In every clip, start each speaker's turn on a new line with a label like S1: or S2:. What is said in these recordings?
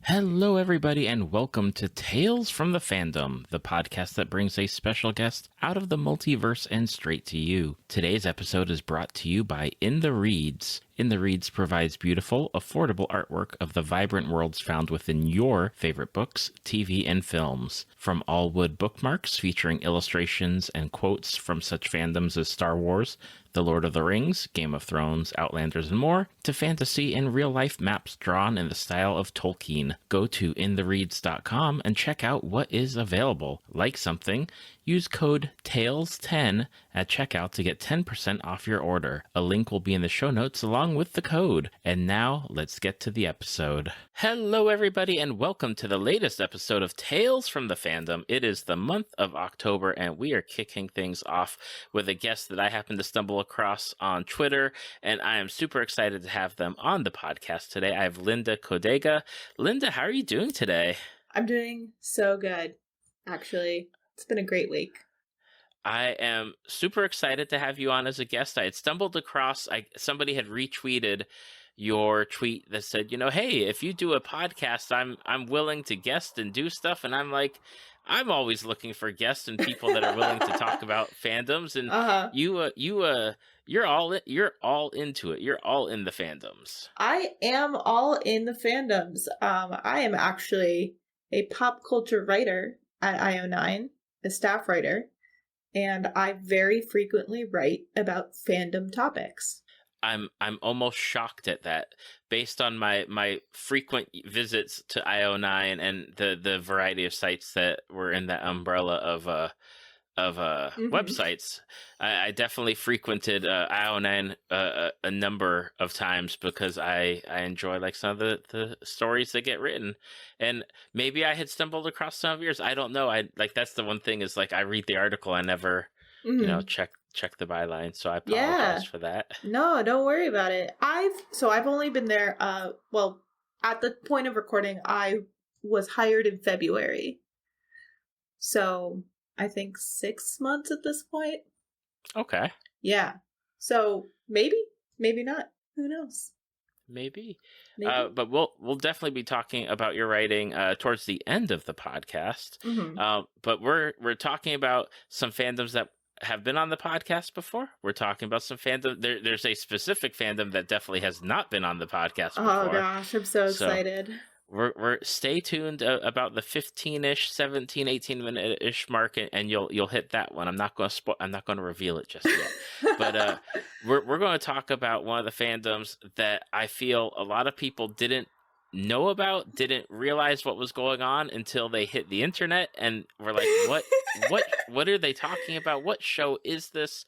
S1: Hello, everybody, and welcome to Tales from the Fandom, the podcast that brings a special guest out of the multiverse and straight to you. Today's episode is brought to you by In the Reads. In the Reads provides beautiful, affordable artwork of the vibrant worlds found within your favorite books, TV, and films. From all wood bookmarks featuring illustrations and quotes from such fandoms as Star Wars, The Lord of the Rings, Game of Thrones, Outlanders, and more, to fantasy and real-life maps drawn in the style of Tolkien. Go to inthereads.com and check out what is available. Like something? Use code TALES10 at checkout to get 10% off your order. A link will be in the show notes along with the code. And now, let's get to the episode. Hello, everybody, and welcome to the latest episode of Tales from the Fandom. It is the month of October, and we are kicking things off with a guest that I happened to stumble across on Twitter, and I am super excited to have them on the podcast today. I have Linda Codega. Linda, how are you doing today?
S2: I'm doing so good, actually. It's been a great week.
S1: I am super excited to have you on as a guest. I had stumbled across, somebody had retweeted your tweet that said, hey, if you do a podcast, I'm willing to guest and do stuff. And I'm like, I'm always looking for guests and people that are willing to talk about fandoms. And you're all into it. You're all in the fandoms.
S2: I am all in the fandoms. I am actually a pop culture writer at IO9, a staff writer, and I very frequently write about fandom topics.
S1: I'm almost shocked at that, based on my frequent visits to IO9 and the variety of sites that were in that umbrella of websites. I definitely frequented IO9 a number of times because I enjoy like some of the stories that get written, and maybe I had stumbled across some of yours. I don't know. I like that's the one thing is like I read the article, I never check the byline, so I apologize for that.
S2: No, don't worry about it. I've only been there. Well, at the point of recording, I was hired in February, so I think 6 months at this point.
S1: Okay.
S2: Yeah. So maybe not. Who knows?
S1: Maybe. But we'll definitely be talking about your writing towards the end of the podcast. But we're talking about some fandoms that have been on the podcast before. We're talking about some fandom. There's a specific fandom that definitely has not been on the podcast before.
S2: Oh gosh, I'm so excited.
S1: We're stay tuned about the 15-ish, 17, 18-minute-ish mark, and you'll hit that one. I'm not going to reveal it just yet. But we're going to talk about one of the fandoms that I feel a lot of people didn't know about, didn't realize what was going on until they hit the internet and were like, what are they talking about? What show is this?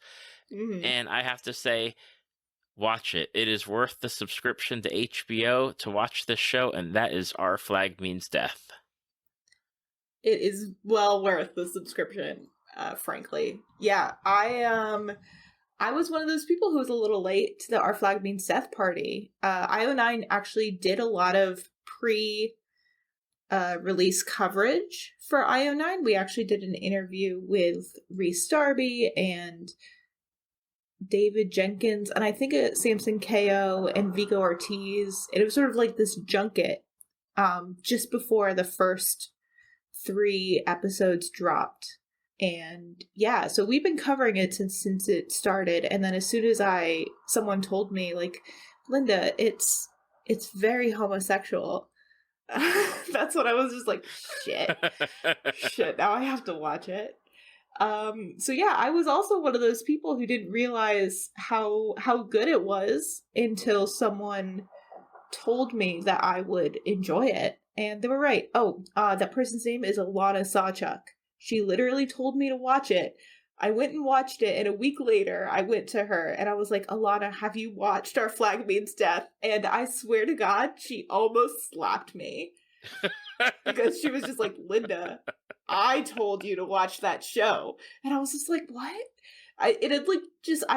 S1: And I have to say, watch it. It is worth the subscription to HBO to watch this show, and that is Our Flag Means Death.
S2: It is well worth the subscription, frankly. Yeah, I was one of those people who was a little late to the Our Flag Means Death party. IO9 actually did a lot of pre-release coverage for IO9. We actually did an interview with Rhys Darby and David Jenkins, and I think Samson KO and Vigo Ortiz. And it was sort of like this junket just before the first 3 episodes dropped. And yeah, so we've been covering it since it started. And then as soon as someone told me, like, Linda, it's very homosexual. That's when I was just like, shit, now I have to watch it. So yeah, I was also one of those people who didn't realize how good it was until someone told me that I would enjoy it. And they were right. Oh, that person's name is Alana Sawchuk. She literally told me to watch it. I went and watched it, and a week later, I went to her, and I was like, Alana, have you watched Our Flag Means Death? And I swear to God, she almost slapped me. Because she was just like, Linda, I told you to watch that show. And I was just like, what? I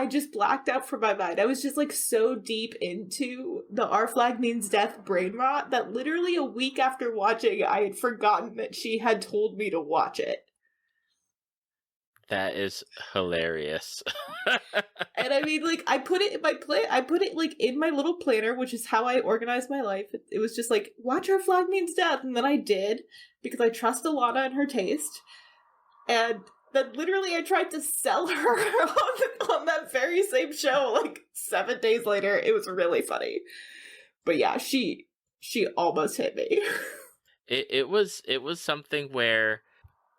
S2: just blacked out from my mind. I was just like so deep into the Our Flag Means Death brain rot that literally a week after watching, I had forgotten that she had told me to watch it.
S1: That is hilarious.
S2: And I mean, like, I put it in my I put it like in my little planner, which is how I organize my life. It was just like, watch Our Flag Means Death, and then I did, because I trust Alana and her taste. And then literally I tried to sell her on that very same show like 7 days later. It was really funny. But yeah, she almost hit me.
S1: It was something where,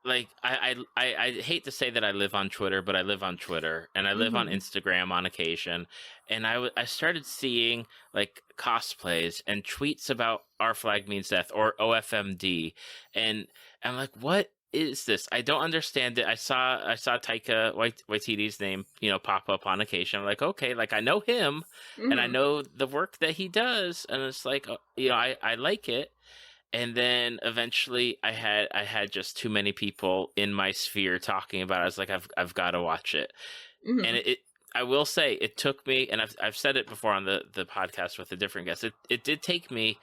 S1: like, I hate to say that I live on Twitter, but I live on Twitter, and I live on Instagram on occasion, and I started seeing, like, cosplays and tweets about Our Flag Means Death or OFMD, and I'm like, what is this? I don't understand it. I saw Taika Waititi's name, pop up on occasion. I'm like, okay, like, I know him, and I know the work that he does, and it's like, I like it. And then eventually I had just too many people in my sphere talking about it. I was like, I've got to watch it. And it I will say it took me, and I've said it before on the podcast with a different guest. It did take me,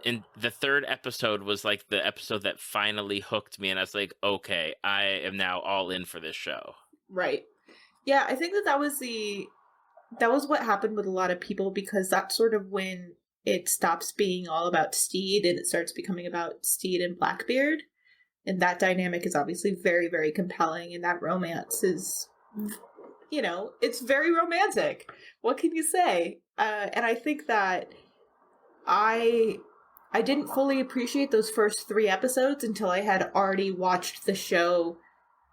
S1: and the third episode was like the episode that finally hooked me, and I was like, okay, I am now all in for this show.
S2: Right. Yeah, I think that was what happened with a lot of people, because that's sort of when it stops being all about Steed and it starts becoming about Steed and Blackbeard. And that dynamic is obviously very, very compelling, and that romance is, it's very romantic. What can you say? And I think that I didn't fully appreciate those first 3 episodes until I had already watched the show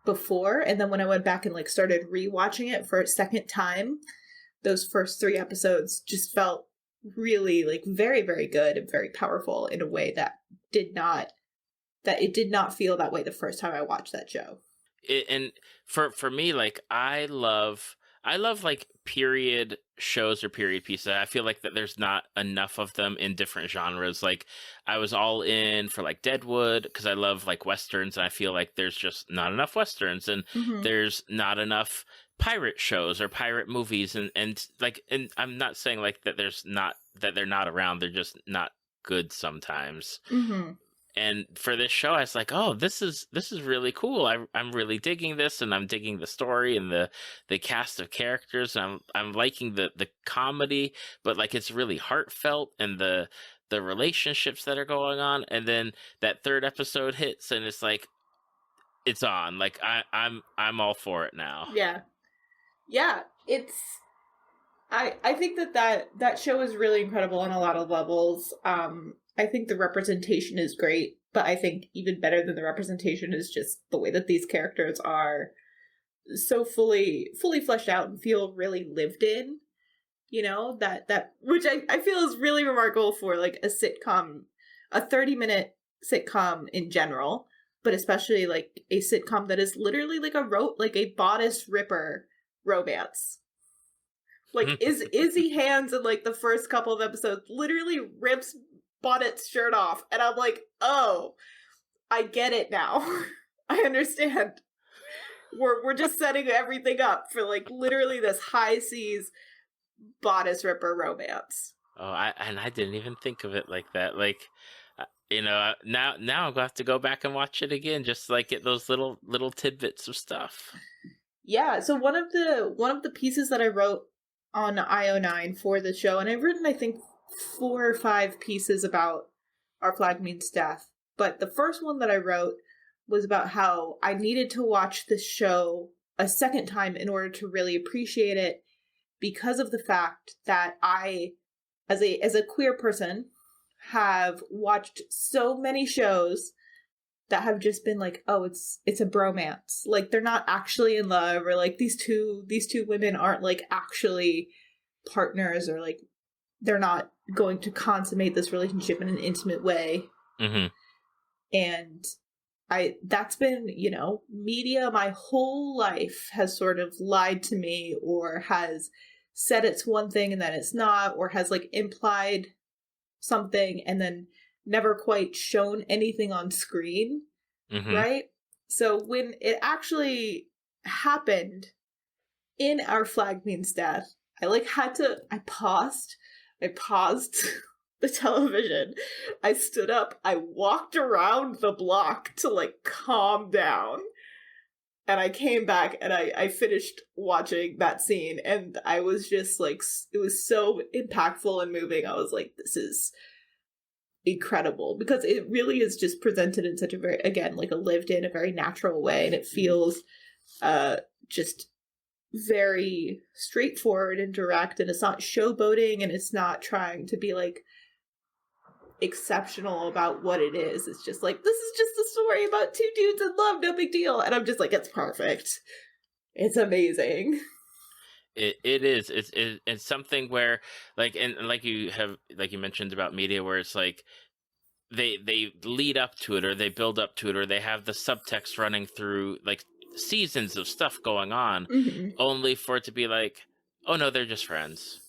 S2: before. And then when I went back and like started rewatching it for a second time, those first 3 episodes just felt really like very, very good and very powerful in a way that it did not feel that way the first time I watched that show.
S1: And for me, like, I love like period shows or period pieces. I feel like that there's not enough of them in different genres. Like, I was all in for like Deadwood because I love like Westerns, and I feel like there's just not enough Westerns, and there's not enough pirate shows or pirate movies, and I'm not saying like that they're not around, they're just not good sometimes. And for this show, I was like, oh, this is really cool. I'm really digging this, and I'm digging the story and the cast of characters. And I'm liking the comedy, but like it's really heartfelt, and the relationships that are going on. And then that third episode hits, and it's like, it's on. Like, I'm all for it now.
S2: Yeah, it's. I think that show is really incredible on a lot of levels. I think the representation is great, but I think even better than the representation is just the way that these characters are so fully fleshed out and feel really lived in. That which I feel is really remarkable for like a sitcom, a 30-minute sitcom in general, but especially like a sitcom that is literally like a bodice ripper romance. Like, Izzy Hands in like the first couple of episodes literally rips Bonnet's shirt off, and I'm like, oh, I get it now. I understand. We're just setting everything up for like literally this high seas bodice ripper romance.
S1: Oh, I didn't even think of it like that. Like, now I'm gonna have to go back and watch it again, just like get those little tidbits of stuff.
S2: Yeah. So one of the pieces that I wrote on IO9 for the show, and I've written, I think, 4 or 5 pieces about Our Flag Means Death, but the first one that I wrote was about how I needed to watch this show a second time in order to really appreciate it, because of the fact that I, as a queer person, have watched so many shows that have just been like, oh, it's a bromance. Like, they're not actually in love, or like these two women aren't like actually partners, or like they're not going to consummate this relationship in an intimate way. And that's been, media my whole life has sort of lied to me, or has said it's one thing and then it's not, or has like implied something and then never quite shown anything on screen. Right? So when it actually happened in Our Flag Means Death, I paused the television. I stood up, I walked around the block to like calm down. And I came back and I finished watching that scene, and I was just like, it was so impactful and moving. I was like, this is incredible, because it really is just presented in such a very, again, like a lived in, a very natural way, and it feels just very straightforward and direct, and it's not showboating, and it's not trying to be like exceptional about what it is. It's just like, this is just a story about two dudes in love, no big deal. And I'm just like, it's perfect. It's amazing.
S1: It is. It's something where, like, and like you mentioned about media, where it's like they lead up to it, or they build up to it, or they have the subtext running through like seasons of stuff going on, only for it to be like, oh no, they're just friends.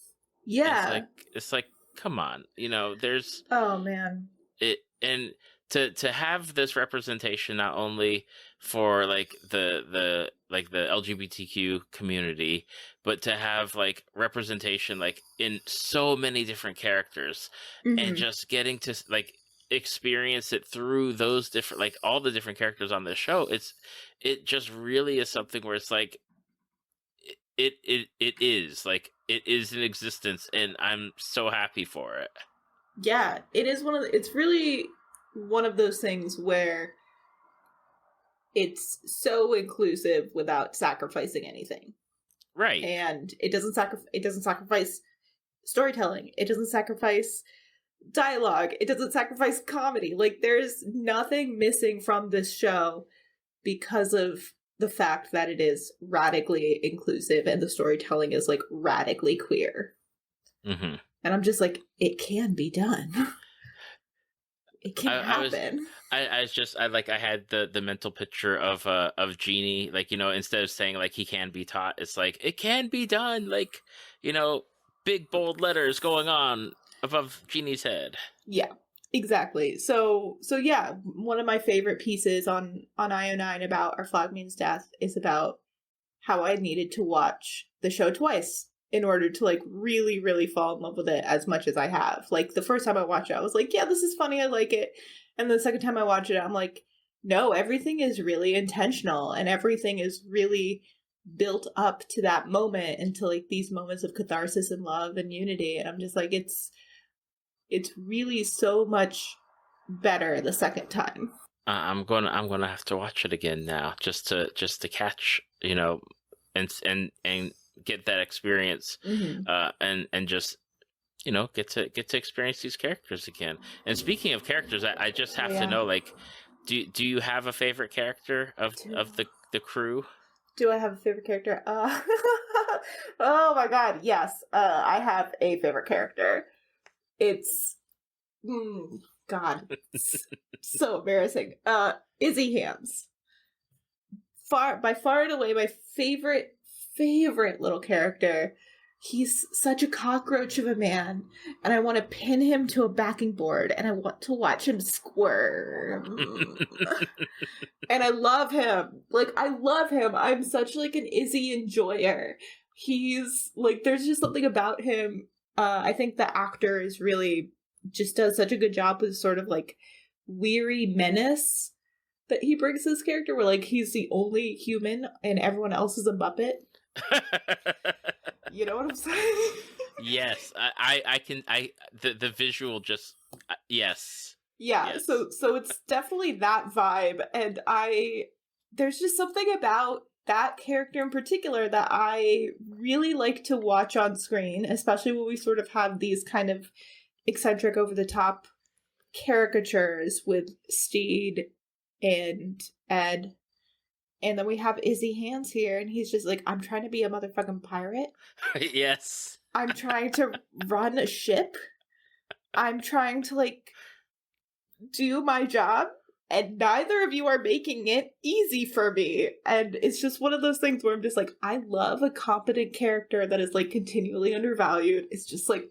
S2: Yeah.
S1: It's like, come on, there's,
S2: oh man,
S1: it, and to have this representation, not only for like the LGBTQ community, but to have like representation like in so many different characters, and just getting to like experience it through those different, like all the different characters on this show, it just really is something where it's like, it is like, it is in existence, and I'm so happy for it.
S2: Yeah, it is it's really one of those things where it's so inclusive without sacrificing anything.
S1: Right.
S2: And it doesn't sacrifice storytelling. It doesn't sacrifice dialogue. It doesn't sacrifice comedy. Like, there's nothing missing from this show because of the fact that it is radically inclusive and the storytelling is like radically queer. And I'm just like, it can be done. It can happen.
S1: I had the mental picture of Genie, like, instead of saying like he can be taught, it's like, it can be done, like, big bold letters going on above Genie's head.
S2: Yeah, exactly. So yeah, one of my favorite pieces on IO9 about Our Flag Means Death is about how I needed to watch the show twice in order to like really, really fall in love with it as much as I have. Like, the first time I watched it, I was like, yeah, this is funny, I like it. And the second time I watched it, I'm like, no, everything is really intentional, and everything is really built up to that moment, and to like these moments of catharsis and love and unity. And I'm just like, it's really so much better the second time.
S1: I'm gonna have to watch it again now, just to catch, and get that experience, and just, get to experience these characters again. And speaking of characters, I just have to know, like, do you have a favorite character of the crew?
S2: Do I have a favorite character? Oh my god, yes. I have a favorite character. It's God, it's so embarrassing. Izzy Hands. By far and away my favorite little character. He's such a cockroach of a man, and I want to pin him to a backing board, and I want to watch him squirm. And I love him. Like, I love him. I'm such like an Izzy enjoyer. He's like, there's just something about him. I think the actor is really just does such a good job with sort of like weary menace that he brings to this character, where like he's the only human and everyone else is a Muppet. You know what I'm saying?
S1: Yes, the visual just, yes.
S2: Yeah, yes. So it's definitely that vibe, and there's just something about that character in particular that I really like to watch on screen, especially when we sort of have these kind of eccentric, over-the-top caricatures with Steed and Ed. And then we have Izzy Hands here, and he's just like, I'm trying to be a motherfucking pirate.
S1: Yes.
S2: I'm trying to run a ship. I'm trying to, like, do my job, and neither of you are making it easy for me. And it's just one of those things where I'm just like, I love a competent character that is, like, continually undervalued. It's just like,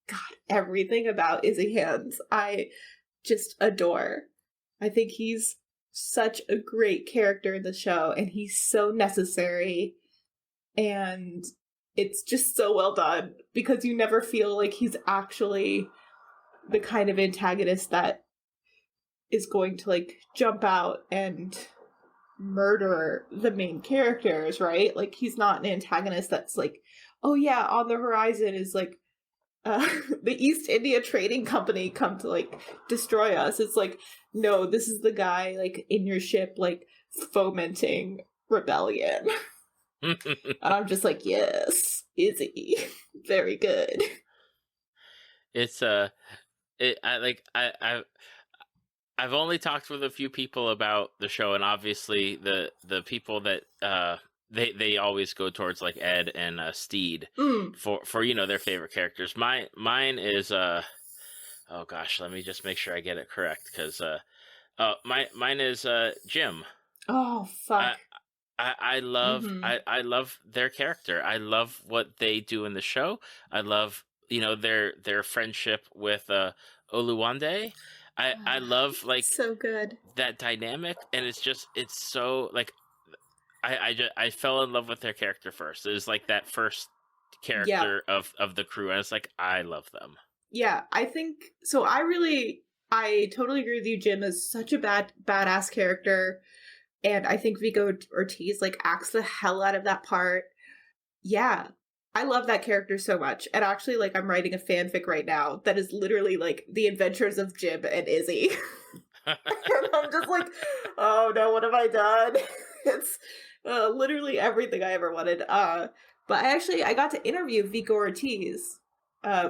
S2: God, everything about Izzy Hands I just adore. I think he's such a great character in the show, and he's so necessary, and it's just so well done, because you never feel like he's actually the kind of antagonist that is going to like jump out and murder the main characters, right? Like, he's not an antagonist that's like, oh yeah, on the horizon is like the East India Trading Company come to like destroy us. It's like, no, this is the guy like in your ship like fomenting rebellion. And I'm just like, yes, Izzy, very good.
S1: It's I've only talked with a few people about the show, and obviously the people that they always go towards like Ed and Steed for you know, their favorite characters. Mine is oh gosh, let me just make sure I get it correct, because mine is Jim.
S2: Oh fuck.
S1: I love I love their character. I love what they do in the show. I love, you know, their friendship with Oluwande. I love like
S2: so good
S1: that dynamic, and it's so like I fell in love with their character first. It was like that first character of the crew, and it's like I love them.
S2: Yeah, I think so. I totally agree with you. Jim is such a badass character, and I think Vigo Ortiz like acts the hell out of that part. Yeah, I love that character so much. And actually, like, I'm writing a fanfic right now that is literally like the adventures of Jim and Izzy. And I'm just like, oh no, what have I done? It's literally everything I ever wanted. But I got to interview Vigo Ortiz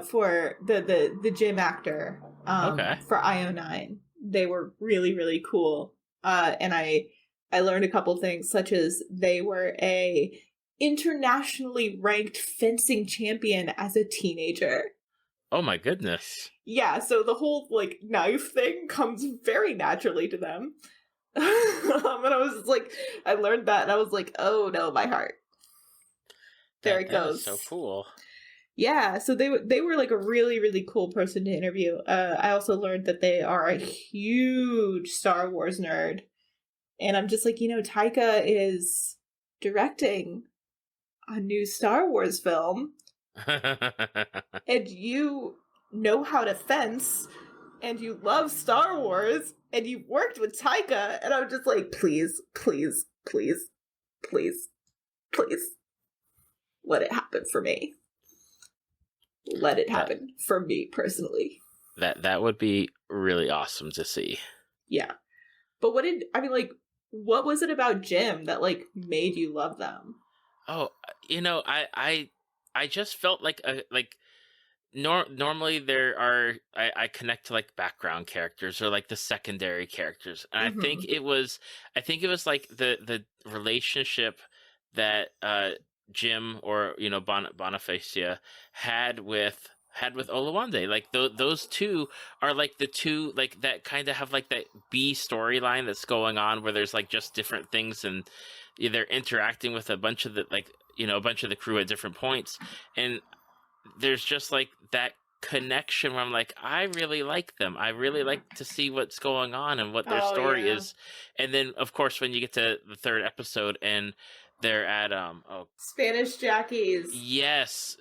S2: for the Jim actor for IO9. They were really, really cool. And I learned a couple things, such as they were a internationally ranked fencing champion as a teenager.
S1: Oh my goodness.
S2: Yeah, so the whole like knife thing comes very naturally to them. And I was like, I learned that and I was like, oh no, my heart. There it goes.
S1: That is so cool.
S2: Yeah, so they were like a really, really cool person to interview. I also learned that they are a huge Star Wars nerd. And I'm just like, you know, Taika is directing a new Star Wars film. And you know how to fence, and you love Star Wars, and you worked with Taika, and I'm just like, please, please, please, please, please, let it happen for me. Let it happen for me personally.
S1: That would be really awesome to see.
S2: Yeah. But what was it about Jim that like made you love them?
S1: Oh, you know, I just felt like normally there are I connect to like background characters or like the secondary characters, and I think it was like the relationship that Jim, or you know, Bonifacia had with Oluwande. Like those two are like the two like that kind of have like that B storyline that's going on, where there's like just different things, and they're interacting with a bunch of the crew at different points, and there's just like that connection where I'm like, I really like them. I really like to see what's going on and what their story is. And then of course when you get to the third episode and they're at
S2: Spanish Jackies.
S1: Yes,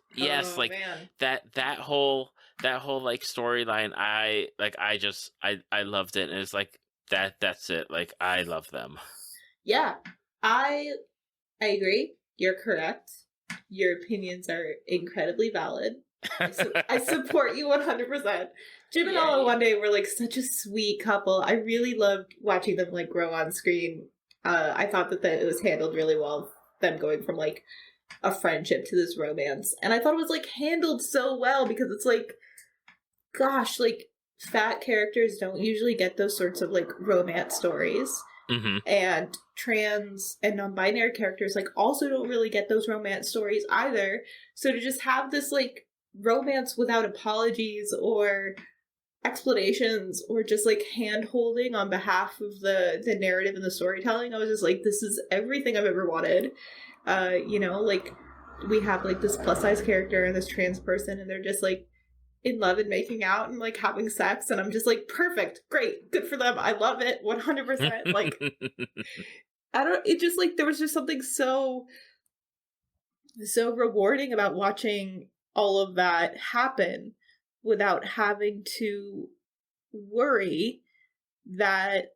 S1: like man. that whole like storyline, I loved it, and it's like that's it. Like I love them.
S2: Yeah. I agree. You're correct. Your opinions are incredibly valid. I support you 100%. Jim and Oluwande were like such a sweet couple. I really loved watching them like grow on screen. I thought that it was handled really well, them going from like a friendship to this romance. And I thought it was like handled so well, because it's like, gosh, like fat characters don't usually get those sorts of like romance stories. And trans and non-binary characters like also don't really get those romance stories either. So to just have this like romance without apologies or explanations or just like hand holding on behalf of the narrative and the storytelling, I was just like, this is everything I've ever wanted. You know, like we have like this plus size character and this trans person, and they're just like in love and making out and like having sex, and I'm just like, perfect, great, good for them, I love it 100%. Like it just like there was just something so rewarding about watching all of that happen without having to worry that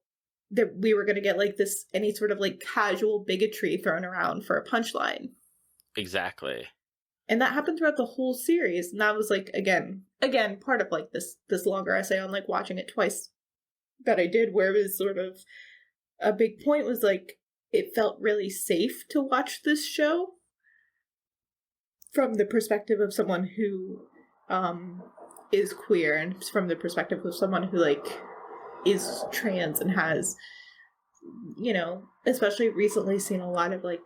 S2: that we were going to get like this, any sort of like casual bigotry thrown around for a punchline.
S1: Exactly.
S2: And that happened throughout the whole series. And that was like, again, part of like this longer essay on like watching it twice that I did, where it was sort of a big point was like, it felt really safe to watch this show from the perspective of someone who is queer, and from the perspective of someone who like is trans and has, you know, especially recently seen a lot of like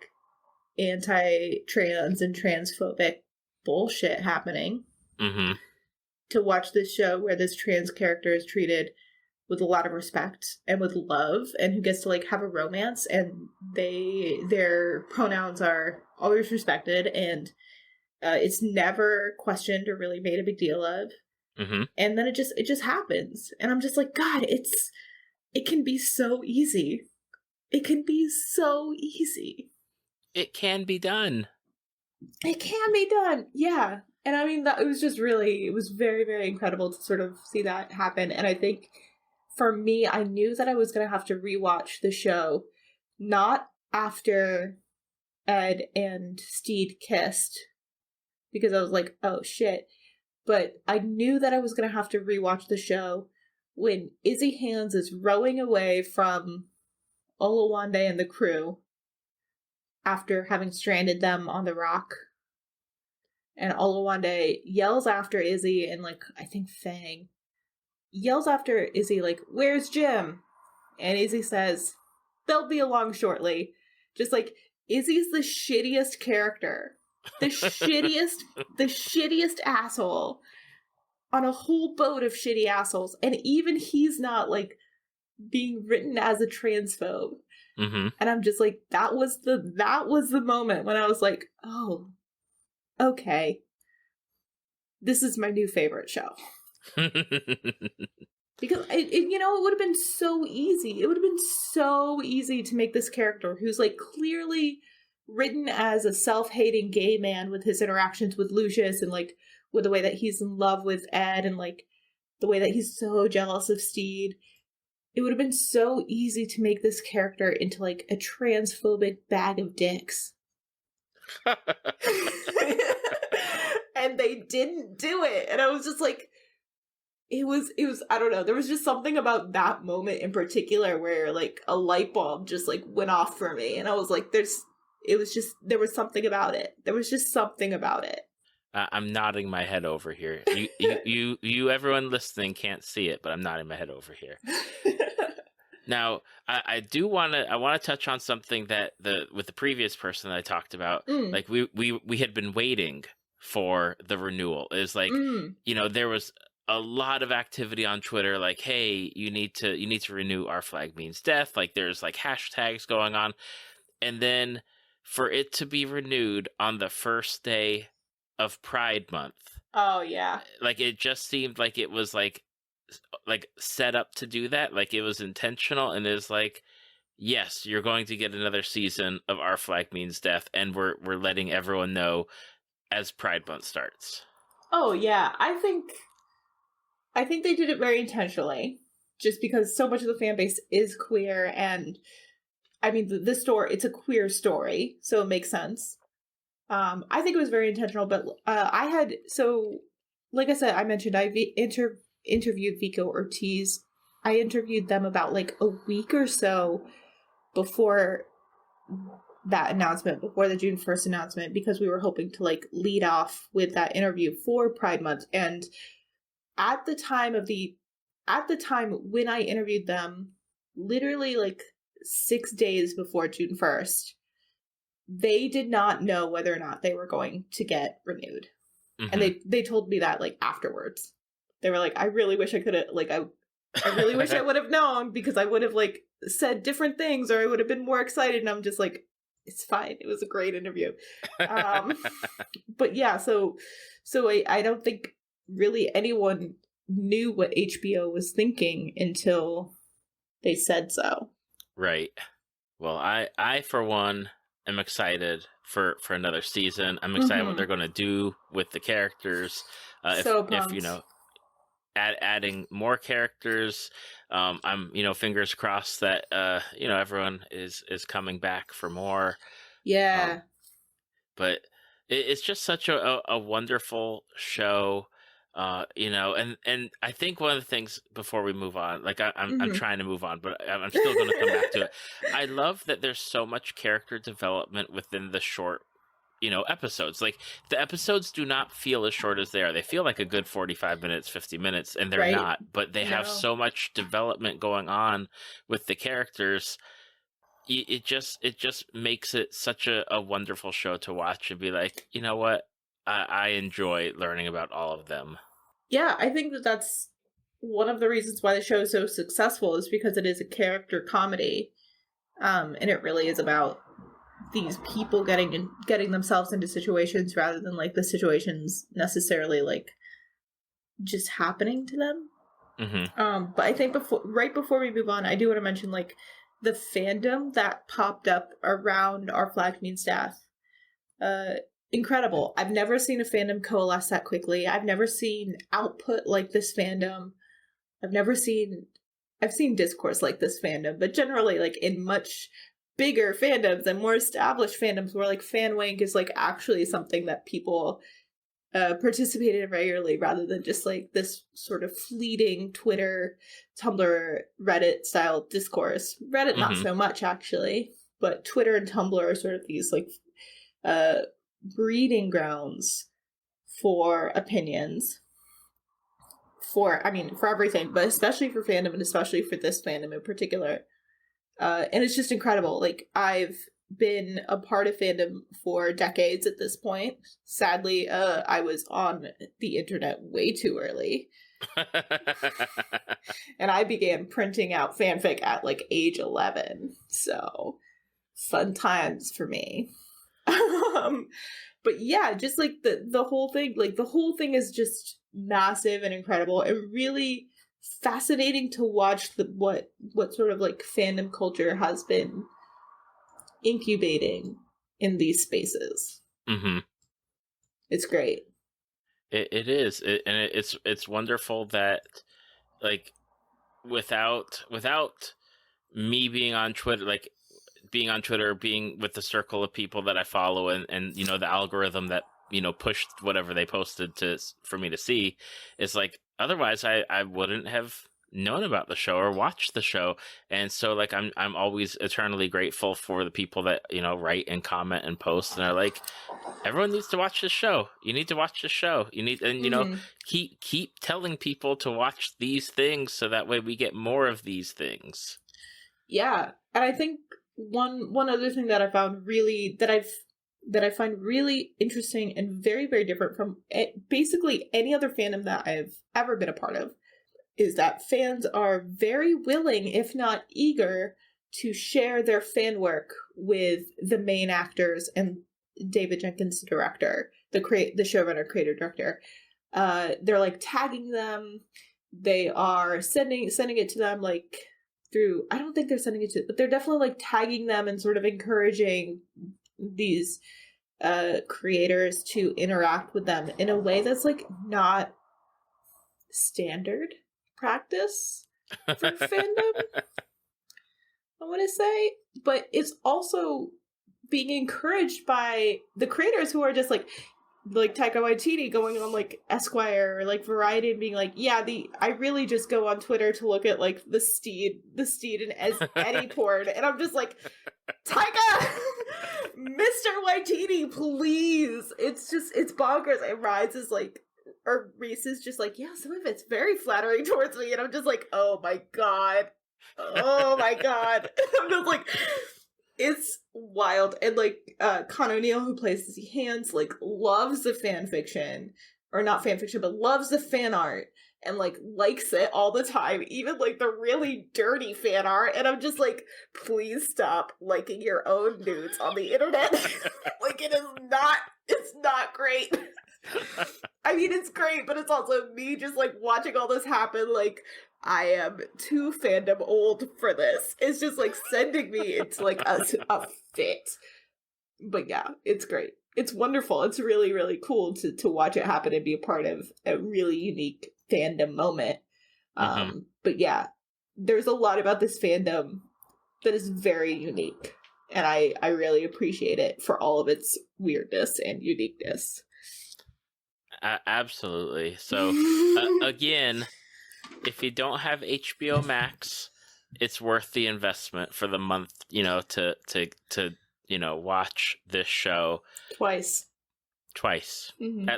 S2: anti-trans and transphobic bullshit happening.
S1: Mm-hmm.
S2: To watch this show where this trans character is treated with a lot of respect and with love, and who gets to like have a romance, and their pronouns are always respected, and it's never questioned or really made a big deal of.
S1: Mm-hmm.
S2: And then it just happens, and I'm just like, God, it can be so easy. It can be so easy.
S1: It can be done.
S2: It can be done. Yeah. And I mean, it was very, very incredible to sort of see that happen. And I think for me, I knew that I was going to have to rewatch the show, not after Ed and Steed kissed, because I was like, oh shit. But I knew that I was going to have to rewatch the show when Izzy Hands is rowing away from Olawande and the crew after having stranded them on the rock. And Olawande yells after Izzy, and like, I think Fang yells after Izzy, like, where's Jim? And Izzy says, they'll be along shortly. Just like, Izzy's the shittiest character. The shittiest asshole on a whole boat of shitty assholes. And even he's not like being written as a transphobe.
S1: Mm-hmm.
S2: And I'm just like, that was the moment when I was like, oh, okay, this is my new favorite show. Because it would have been so easy. It would have been so easy to make this character who's like clearly written as a self-hating gay man with his interactions with Lucius, and like with the way that he's in love with Ed, and like the way that he's so jealous of Steed. It would have been so easy to make this character into like a transphobic bag of dicks. And they didn't do it. And I was just like, it was, I don't know. There was just something about that moment in particular where like a light bulb just like went off for me. And I was like, there was something about it. There was just something about it.
S1: I'm nodding my head over here. You, everyone listening can't see it, but I'm nodding my head over here. Now, I want to touch on something that with the previous person that I talked about. Like we had been waiting for the renewal. It was like, there was a lot of activity on Twitter, like, hey, you need to renew Our Flag Means Death. Like, there's like hashtags going on, and then for it to be renewed on the first day of Pride Month.
S2: Oh yeah.
S1: Like, it just seemed like it was like set up to do that. Like, it was intentional, and it's like, yes, you're going to get another season of Our Flag Means Death, and we're letting everyone know as Pride Month starts. Oh
S2: yeah, I think they did it very intentionally, just because so much of the fan base is queer, and I mean, this story, it's a queer story, so it makes sense. I think it was very intentional, but like I said, I mentioned I interviewed Vico Ortiz. I interviewed them about like a week or so before that announcement, before the June 1st announcement, because we were hoping to like lead off with that interview for Pride Month. And at the time when I interviewed them, literally like 6 days before June 1st, they did not know whether or not they were going to get renewed. Mm-hmm. And they told me that like afterwards. They were like, I really wish I could have, like, I really wish I would have known, because I would have like said different things, or I would have been more excited. And I'm just like, it's fine. It was a great interview. But yeah, so I don't think really anyone knew what HBO was thinking until they said so. Right.
S1: Well, I for one am excited for another season. I'm excited what they're going to do with the characters. If adding more characters, I'm, fingers crossed that, everyone is coming back for more.
S2: Yeah.
S1: But it's just such a wonderful show. And I think one of the things before we move on, like I'm trying to move on, but I'm still going to come back to it. I love that there's so much character development within the short, episodes. Like the episodes do not feel as short as they are. They feel like a good 45 minutes, 50 minutes, and they're
S2: Right.
S1: not, but they have
S2: No.
S1: so much development going on with the characters. It just makes it such a wonderful show to watch and be like, you know what? I enjoy learning about all of them.
S2: Yeah, I think that's one of the reasons why the show is so successful is because it is a character comedy. And it really is about these people getting themselves into situations rather than like the situations necessarily like just happening to them.
S1: Mm-hmm.
S2: But I think right before we move on, I do want to mention like the fandom that popped up around Our Flag Means Death. Incredible. I've never seen a fandom coalesce that quickly. I've never seen output like this fandom. I've seen discourse like this fandom, but generally like in much bigger fandoms and more established fandoms where like fan wank is like actually something that people participate in regularly rather than just like this sort of fleeting Twitter, Tumblr, Reddit style discourse. Reddit not so much actually, but Twitter and Tumblr are sort of these like breeding grounds for opinions. For everything, but especially for fandom and especially for this fandom in particular. And it's just incredible. Like, I've been a part of fandom for decades at this point. Sadly, I was on the internet way too early. And I began printing out fanfic at like age 11. So, fun times for me. But yeah, just like the whole thing is just massive and incredible and really fascinating to watch what sort of like fandom culture has been incubating in these spaces. It's great.
S1: It is, it's wonderful that like without me being on Twitter, like being on Twitter, being with the circle of people that I follow, and the algorithm that pushed whatever they posted for me to see, is like otherwise I wouldn't have known about the show or watched the show. And so like I'm always eternally grateful for the people that write and comment and post and are like, everyone needs to watch this show. You need to watch this show. You need, and keep telling people to watch these things so that way we get more of these things.
S2: Yeah, and I think one other thing that I found that I find really interesting and very, very different from basically any other fandom that I've ever been a part of is that fans are very willing, if not eager, to share their fan work with the main actors and David Jenkins, the director, the showrunner, creator, director. They're like tagging them. They are sending it to them like through. I don't think they're sending it to, but they're definitely like tagging them and sort of encouraging these creators to interact with them in a way that's like not standard practice for fandom, I want to say, but it's also being encouraged by the creators who are just like Taika Waititi going on like Esquire or like Variety and being like, yeah, I really just go on Twitter to look at like the Steed and Eddie porn, and I'm just like, Taika, Mr. Waititi, please. It's bonkers. And Reese is just like, yeah, some of it's very flattering towards me, and I'm just like, oh my god. I'm just like, it's wild. And like Con O'Neill, who plays Lizzie Hands, like loves the fan fiction, or not fan fiction, but loves the fan art and like likes it all the time, even like the really dirty fan art. And I'm just like, please stop liking your own nudes on the internet. Like it's not great. I mean, it's great, but it's also me just like watching all this happen. Like, I am too fandom old for this. It's just like sending me into like a fit. But yeah, it's great. It's wonderful. It's really, really cool to watch it happen and be a part of a really unique fandom moment. But yeah, there's a lot about this fandom that is very unique. And I really appreciate it for all of its weirdness and uniqueness.
S1: Absolutely. So, again, if you don't have HBO Max, it's worth the investment for the month, to watch this show.
S2: Twice.
S1: Mm-hmm.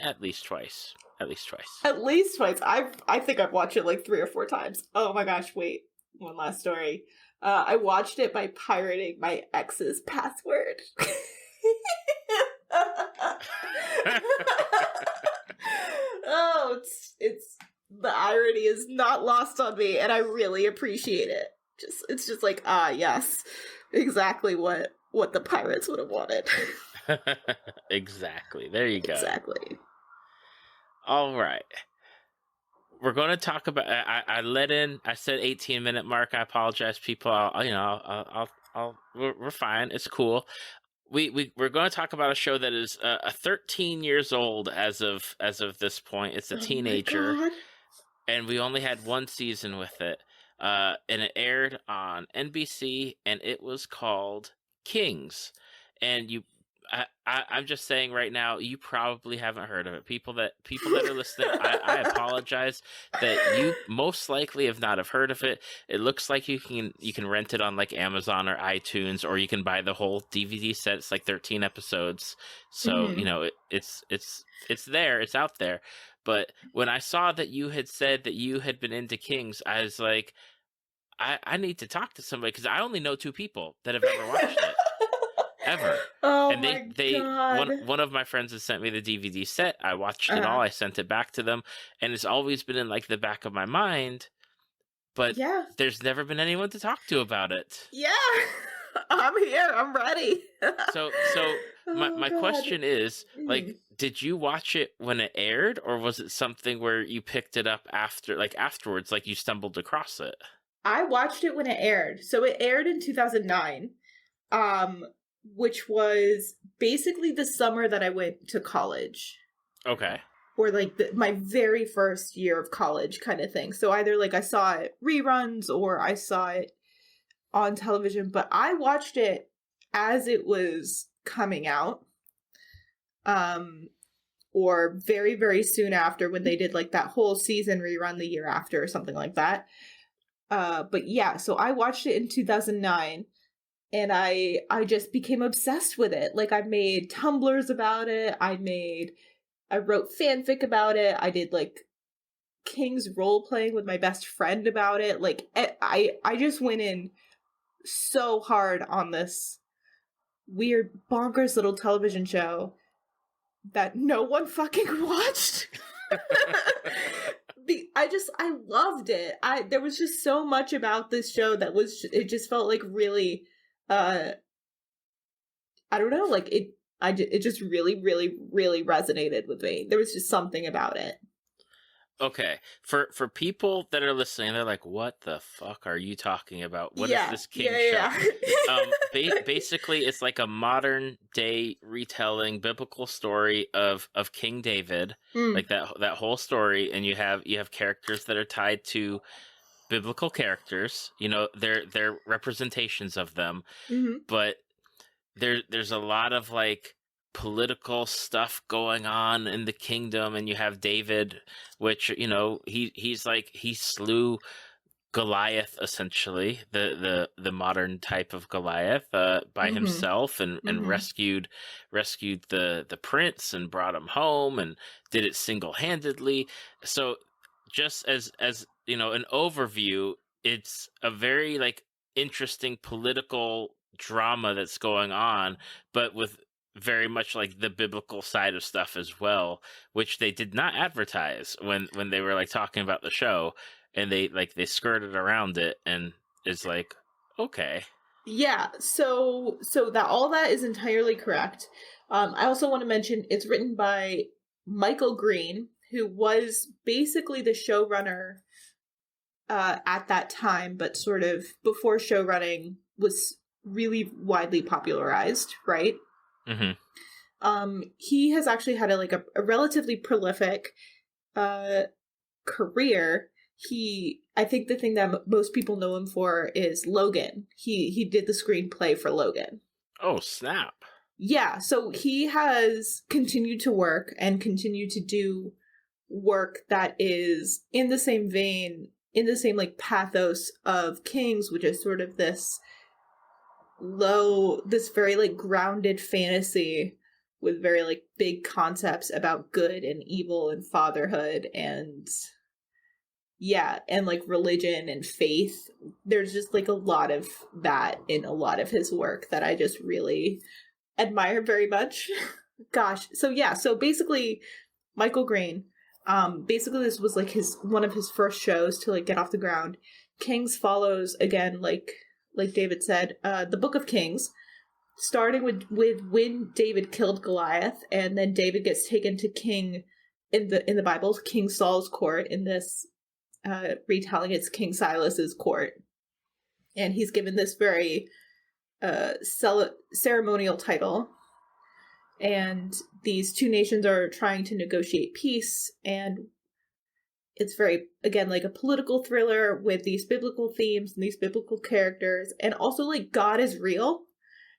S1: At least twice. At least twice.
S2: I think I've watched it like 3 or 4 times. Oh my gosh, wait. One last story. I watched it by pirating my ex's password. Oh, it's the irony is not lost on me, and I really appreciate it. It's just like, yes, exactly what the pirates would have wanted.
S1: Exactly. There you go.
S2: Exactly.
S1: All right. We're going to talk about. I said 18-minute mark. I apologize, people. We're fine. It's cool. We're going to talk about a show that is 13 years old as of this point. It's a teenager, and we only had 1 season with it. And it aired on NBC, and it was called Kings. And I'm just saying right now, you probably haven't heard of it. People that are listening, I apologize that you most likely have not have heard of it. It looks like you can rent it on like Amazon or iTunes, or you can buy the whole DVD set. It's like 13 episodes, so it's there, it's out there. But when I saw that you had said that you had been into Kings, I was like, I need to talk to somebody, because I only know 2 people that have ever watched it. Ever.
S2: Oh,
S1: and God. One of my friends has sent me the DVD set. I watched it all. I sent it back to them, and it's always been in like the back of my mind. But there's never been anyone to talk to about it.
S2: Yeah, I'm here. I'm ready.
S1: So my question is, like, did you watch it when it aired, or was it something where you picked it up afterwards, like you stumbled across it?
S2: I watched it when it aired. So it aired in 2009. Which was basically the summer that I went to college.
S1: Okay.
S2: Or like my very first year of college kind of thing. So either like I saw it reruns or I saw it on television, but I watched it as it was coming out. Or very, very soon after, when they did like that whole season rerun the year after or something like that. But yeah, so I watched it in 2009. And I just became obsessed with it. Like, I made Tumblrs about it. I wrote fanfic about it. I did like King's role playing with my best friend about it. Like, I just went in so hard on this weird bonkers little television show that no one fucking watched. I loved it. There was just so much about this show that it just felt like really, I don't know, like it just really, really, really resonated with me. There was just something about it.
S1: Okay, for people that are listening, they're like, "What the fuck are you talking about? What is this King show?" Basically, it's like a modern day retelling biblical story of King David, like that whole story, and you have characters that are tied to biblical characters. You know, they're representations of them, but there's a lot of like political stuff going on in the kingdom, and you have David, which, you know, he's like, he slew Goliath, essentially the modern type of Goliath, by himself, and rescued the prince and brought him home and did it single-handedly. So just as you know, an overview, it's a very like interesting political drama that's going on, but with very much like the biblical side of stuff as well, which they did not advertise when they were like talking about the show, and they skirted around it, and it's like, okay.
S2: Yeah, so that all that is entirely correct. I also want to mention it's written by Michael Green, who was basically the showrunner at that time, but sort of before showrunning was really widely popularized, right? He has actually had a relatively prolific career. I think the thing that most people know him for is Logan. He did the screenplay for Logan.
S1: Oh, snap.
S2: Yeah, so he has continued to work and continued to do work that is in the same vein, in the same like pathos of King's, which is sort of this very like grounded fantasy with very like big concepts about good and evil and fatherhood and and like religion and faith. There's just like a lot of that in a lot of his work that I just really admire very much. Gosh. So basically Michael Green, basically this was like one of his first shows to like get off the ground. King's follows, again, like David said, the Book of Kings, starting with when David killed Goliath, and then David gets taken to King in the Bible, King Saul's court. In this retelling, it's King Silas's court, and he's given this very ceremonial title. And these two nations are trying to negotiate peace, and it's very, again, like a political thriller with these biblical themes and these biblical characters, and also like God is real.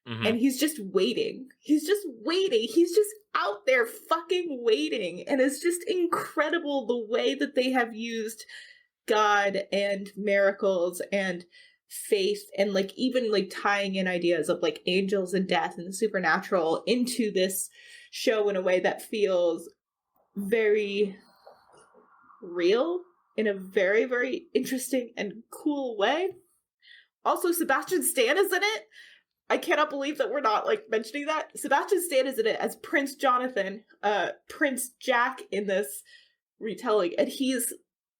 S2: Mm-hmm. And he's just waiting. He's just out there fucking waiting. And it's just incredible the way that they have used God and miracles and faith and like even like tying in ideas of like angels and death and the supernatural into this show in a way that feels very real in a very, very interesting and cool way. Also, Sebastian Stan is in it. I cannot believe that we're not like mentioning that. Sebastian Stan is in it as Prince Jonathan, Prince Jack in this retelling, and he's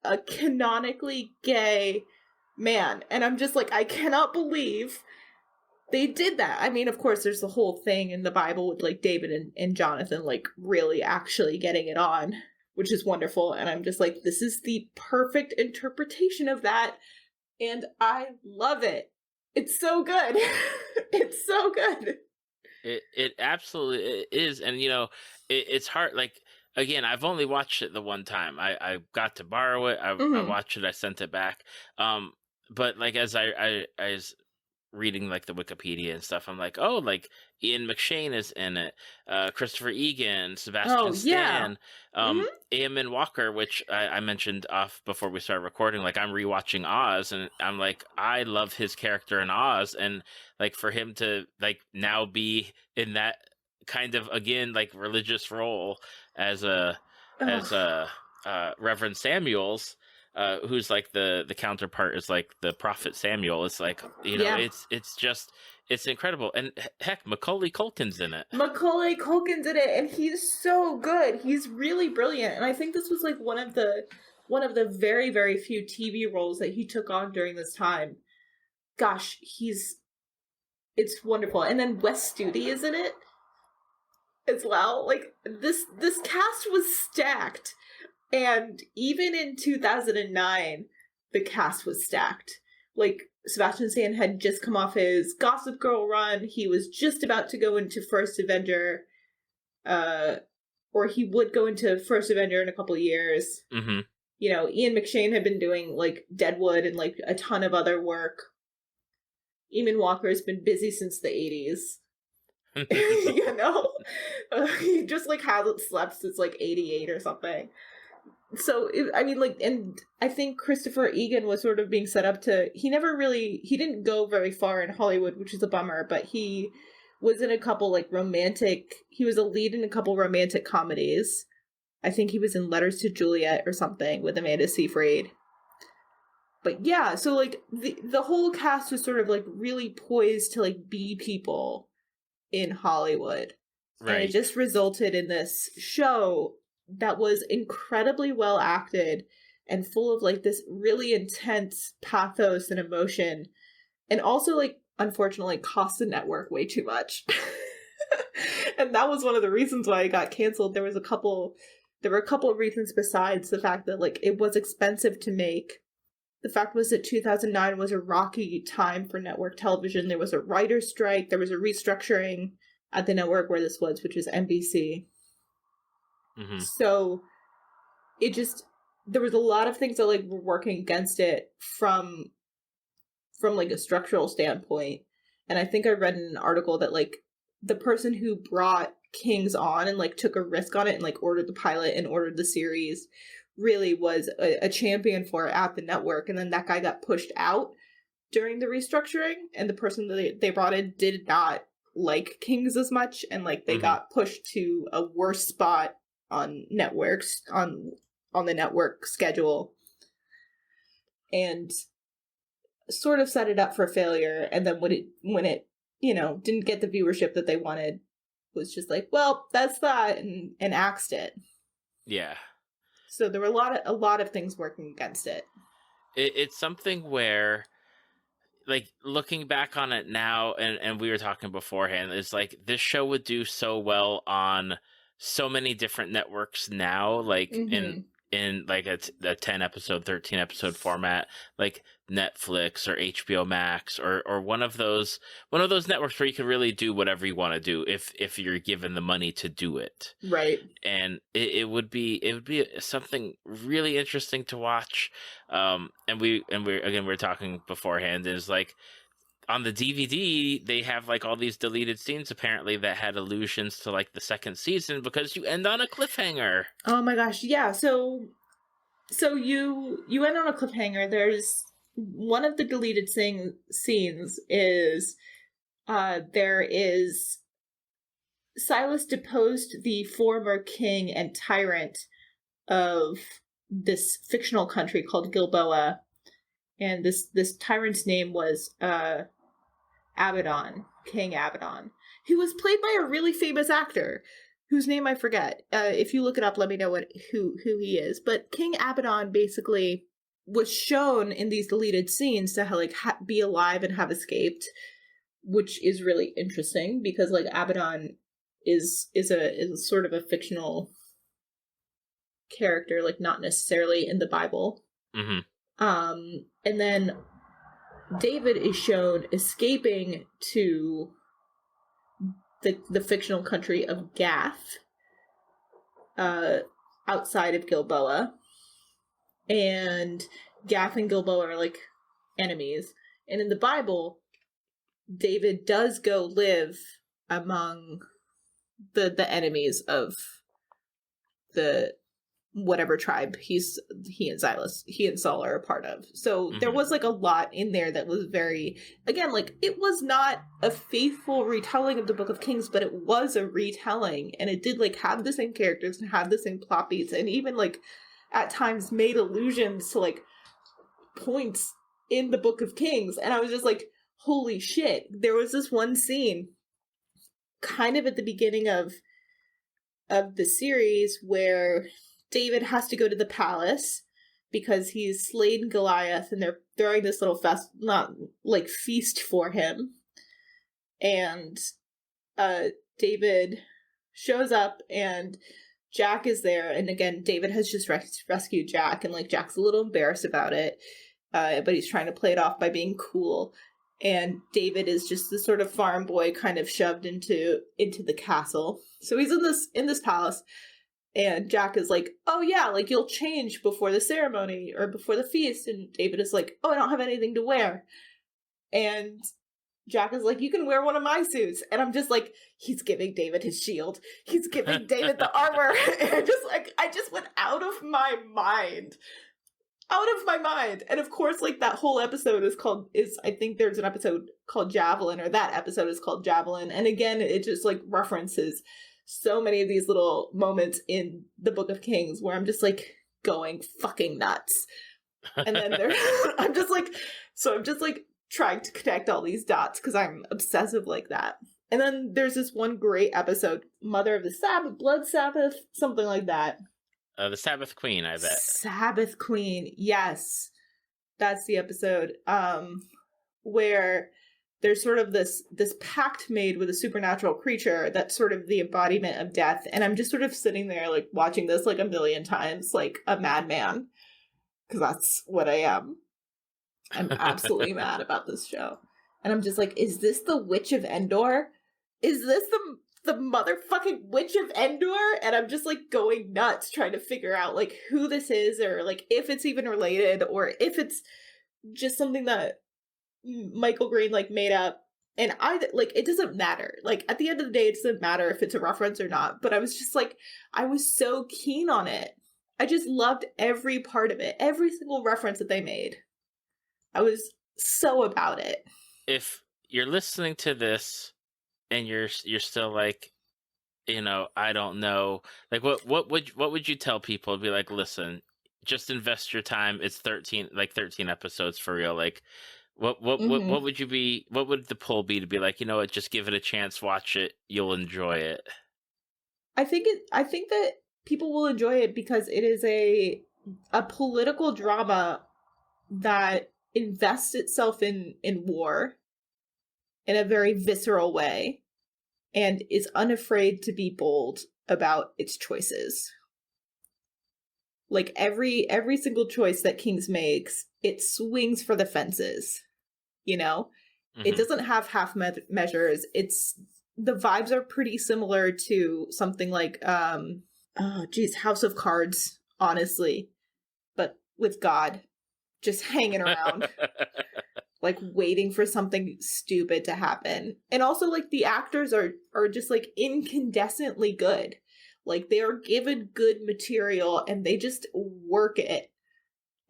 S2: a canonically gay man. And I'm just like, I cannot believe they did that. I mean, of course, there's the whole thing in the Bible with like David and Jonathan like really actually getting it on, which is wonderful. And I'm just like, this is the perfect interpretation of that, and I love it. It's so good. It's so good.
S1: It absolutely is. And, you know, it's hard. Like, again, I've only watched it the one time. I got to borrow it. I watched it. I sent it back. But, like, as I was reading, like, the Wikipedia and stuff, I'm like, oh, like, Ian McShane is in it. Christopher Egan, Sebastian Stan, Eamon Walker, which I mentioned off before we started recording. Like, I'm rewatching Oz, and I'm like, I love his character in Oz, and like for him to like now be in that kind of, again, like religious role as Reverend Samuel's, who's like the counterpart is like the prophet Samuel. It's like, you know, it's incredible. And heck, Macaulay Culkin's in it.
S2: And he's so good. He's really brilliant. And I think this was like one of the very, very few TV roles that he took on during this time. Gosh, it's wonderful. And then Wes Studi is in it as well. Like this cast was stacked. And even in 2009, the cast was stacked. Like, Sebastian Stan had just come off his Gossip Girl run. He was just about to go into First Avenger, or he would go into First Avenger in a couple of years. Mm-hmm. You know, Ian McShane had been doing, like, Deadwood and, like, a ton of other work. Eamon Walker's been busy since the 80s. You know? He just, like, hasn't slept since, like, 88 or something. So, and I think Christopher Egan was sort of being set up to, he didn't go very far in Hollywood, which is a bummer, but he was in a couple, like, he was a lead in a couple romantic comedies. I think he was in Letters to Juliet or something with Amanda Seyfried. But yeah, so, like, the whole cast was sort of, like, really poised to, like, be people in Hollywood. Right. And it just resulted in this show that was incredibly well acted and full of like this really intense pathos and emotion, and also like unfortunately cost the network way too much. And that was one of the reasons why it got canceled. There were a couple of reasons besides the fact that like it was expensive to make. The fact was that 2009 was a rocky time for network television. There was a writer's strike. There was a restructuring at the network where this was, which is NBC. Mm-hmm. So it just, there was a lot of things that like were working against it from like a structural standpoint. And I think I read in an article that like the person who brought Kings on and like took a risk on it and like ordered the pilot and ordered the series really was a champion for it at the network. And then that guy got pushed out during the restructuring, and the person that they brought in did not like Kings as much, and like they got pushed to a worse spot on networks on the network schedule, and sort of set it up for failure. And then when it you know didn't get the viewership that they wanted, was just like, well, that's that, and axed it.
S1: Yeah.
S2: So there were a lot of things working against it.
S1: It's something where, like, looking back on it now, and we were talking beforehand, is like this show would do so well on so many different networks now, like in like a 10 episode, 13 episode format, like Netflix or HBO Max or one of those networks where you can really do whatever you want to do if you're given the money to do it.
S2: Right.
S1: And it would be something really interesting to watch. And we're talking beforehand, is like, on the DVD, they have like all these deleted scenes apparently that had allusions to like the second season, because you end on a cliffhanger.
S2: Oh my gosh, yeah. So you end on a cliffhanger. There's one of the deleted scenes is there is Silas deposed the former king and tyrant of this fictional country called Gilboa, and this tyrant's name was Abaddon, King Abaddon, who was played by a really famous actor whose name I forget. If you look it up, let me know who he is. But King Abaddon basically was shown in these deleted scenes to be alive and have escaped, which is really interesting because like Abaddon is a sort of a fictional character, like not necessarily in the Bible. And then David is shown escaping to the fictional country of Gath, outside of Gilboa. And Gath and Gilboa are like enemies. And in the Bible, David does go live among the enemies of the whatever tribe he and Saul are a part of. So there was like a lot in there that was very, again, like it was not a faithful retelling of the Book of Kings, but it was a retelling, and it did like have the same characters and have the same plot beats, and even like at times made allusions to like points in the Book of Kings. And I was just like, holy shit. There was this one scene kind of at the beginning of the series where David has to go to the palace because he's slain Goliath, and they're throwing this little feast for him. And David shows up, and Jack is there. And again, David has just rescued Jack, and like Jack's a little embarrassed about it, but he's trying to play it off by being cool. And David is just this sort of farm boy kind of shoved into the castle. So he's in this palace. And Jack is like, oh yeah, like you'll change before the ceremony or before the feast. And David is like, oh, I don't have anything to wear. And Jack is like, you can wear one of my suits. And I'm just like, he's giving David his shield. He's giving David the armor. And I just went out of my mind. And of course, like that whole episode I think there's an episode called Javelin, or that episode is called Javelin. And again, it just like references so many of these little moments in the Book of Kings where I'm just like going fucking nuts. And then I'm just like trying to connect all these dots because I'm obsessive like that. And then there's this one great episode, Mother of the Sabbath, Blood Sabbath, something like that.
S1: The Sabbath Queen, I bet.
S2: Sabbath Queen, yes. That's the episode where there's sort of this pact made with a supernatural creature that's sort of the embodiment of death. And I'm just sort of sitting there like watching this like a million times like a madman, because that's what I am. I'm absolutely mad about this show. And I'm just like, is this the Witch of Endor? Is this the motherfucking Witch of Endor, and I'm just like going nuts trying to figure out like who this is, or like if it's even related, or if it's just something that Michael Green like made up. And it doesn't matter. Like, at the end of the day, it doesn't matter if it's a reference or not. But I was just like, I was so keen on it. I just loved every part of it. Every single reference that they made. I was so about it.
S1: If you're listening to this and you're still like, I don't know. Like, what would you tell people? Be like, listen, just invest your time. It's 13 episodes for real. Like, what would you be? What would the pull be to be like? You know what? Just give it a chance. Watch it. You'll enjoy it.
S2: I think that people will enjoy it because it is a political drama that invests itself in war in a very visceral way and is unafraid to be bold about its choices. Like every single choice that Kings makes, it swings for the fences. It doesn't have half measures. The vibes are pretty similar to something like House of Cards, honestly, but with God just hanging around, like waiting for something stupid to happen. And also, like, the actors are just like incandescently good. Like, they are given good material and they just work it.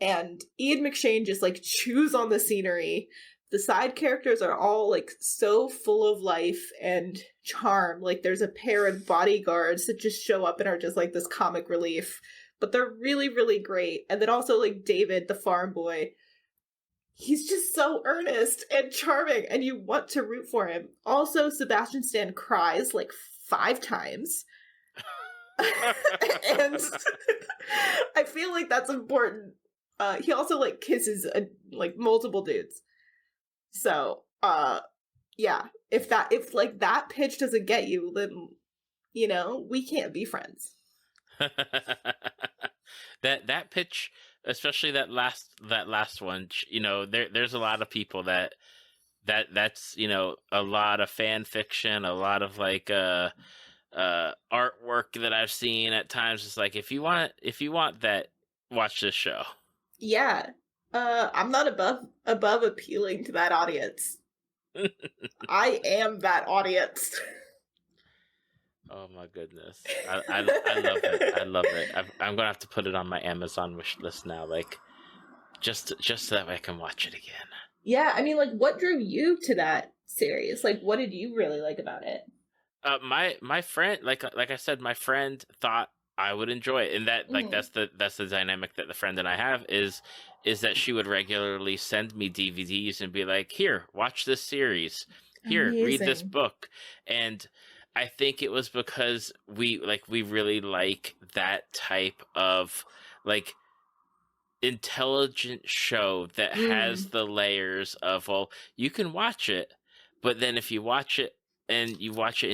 S2: And Ian McShane just like chews on the scenery. The side characters are all like so full of life and charm. Like, there's a pair of bodyguards that just show up and are just like this comic relief, but they're really, really great. And then also like David, the farm boy, he's just so earnest and charming and you want to root for him. Also, Sebastian Stan cries like 5 times. And I feel like that's important. He also like kisses like multiple dudes. So, yeah, if like that pitch doesn't get you, then we can't be friends.
S1: that pitch, especially that last one, there's a lot of people that's a lot of fan fiction, a lot of like artwork that I've seen at times. It's like, if you want that, watch this show.
S2: Yeah. I'm not above appealing to that audience. I am that audience.
S1: Oh my goodness. I love it. I love it. I'm gonna have to put it on my Amazon wish list now, like just so that way I can watch it again.
S2: Yeah, I mean, like, what drew you to that series? Like, what did you really like about it?
S1: My friend, like I said, my friend thought I would enjoy it, and that like that's the dynamic that the friend and I have is that she would regularly send me DVDs and be like, "Here, watch this series. Here, read this book." And I think it was because we really like that type of like intelligent show that has the layers of, well, you can watch it, but then if you watch it and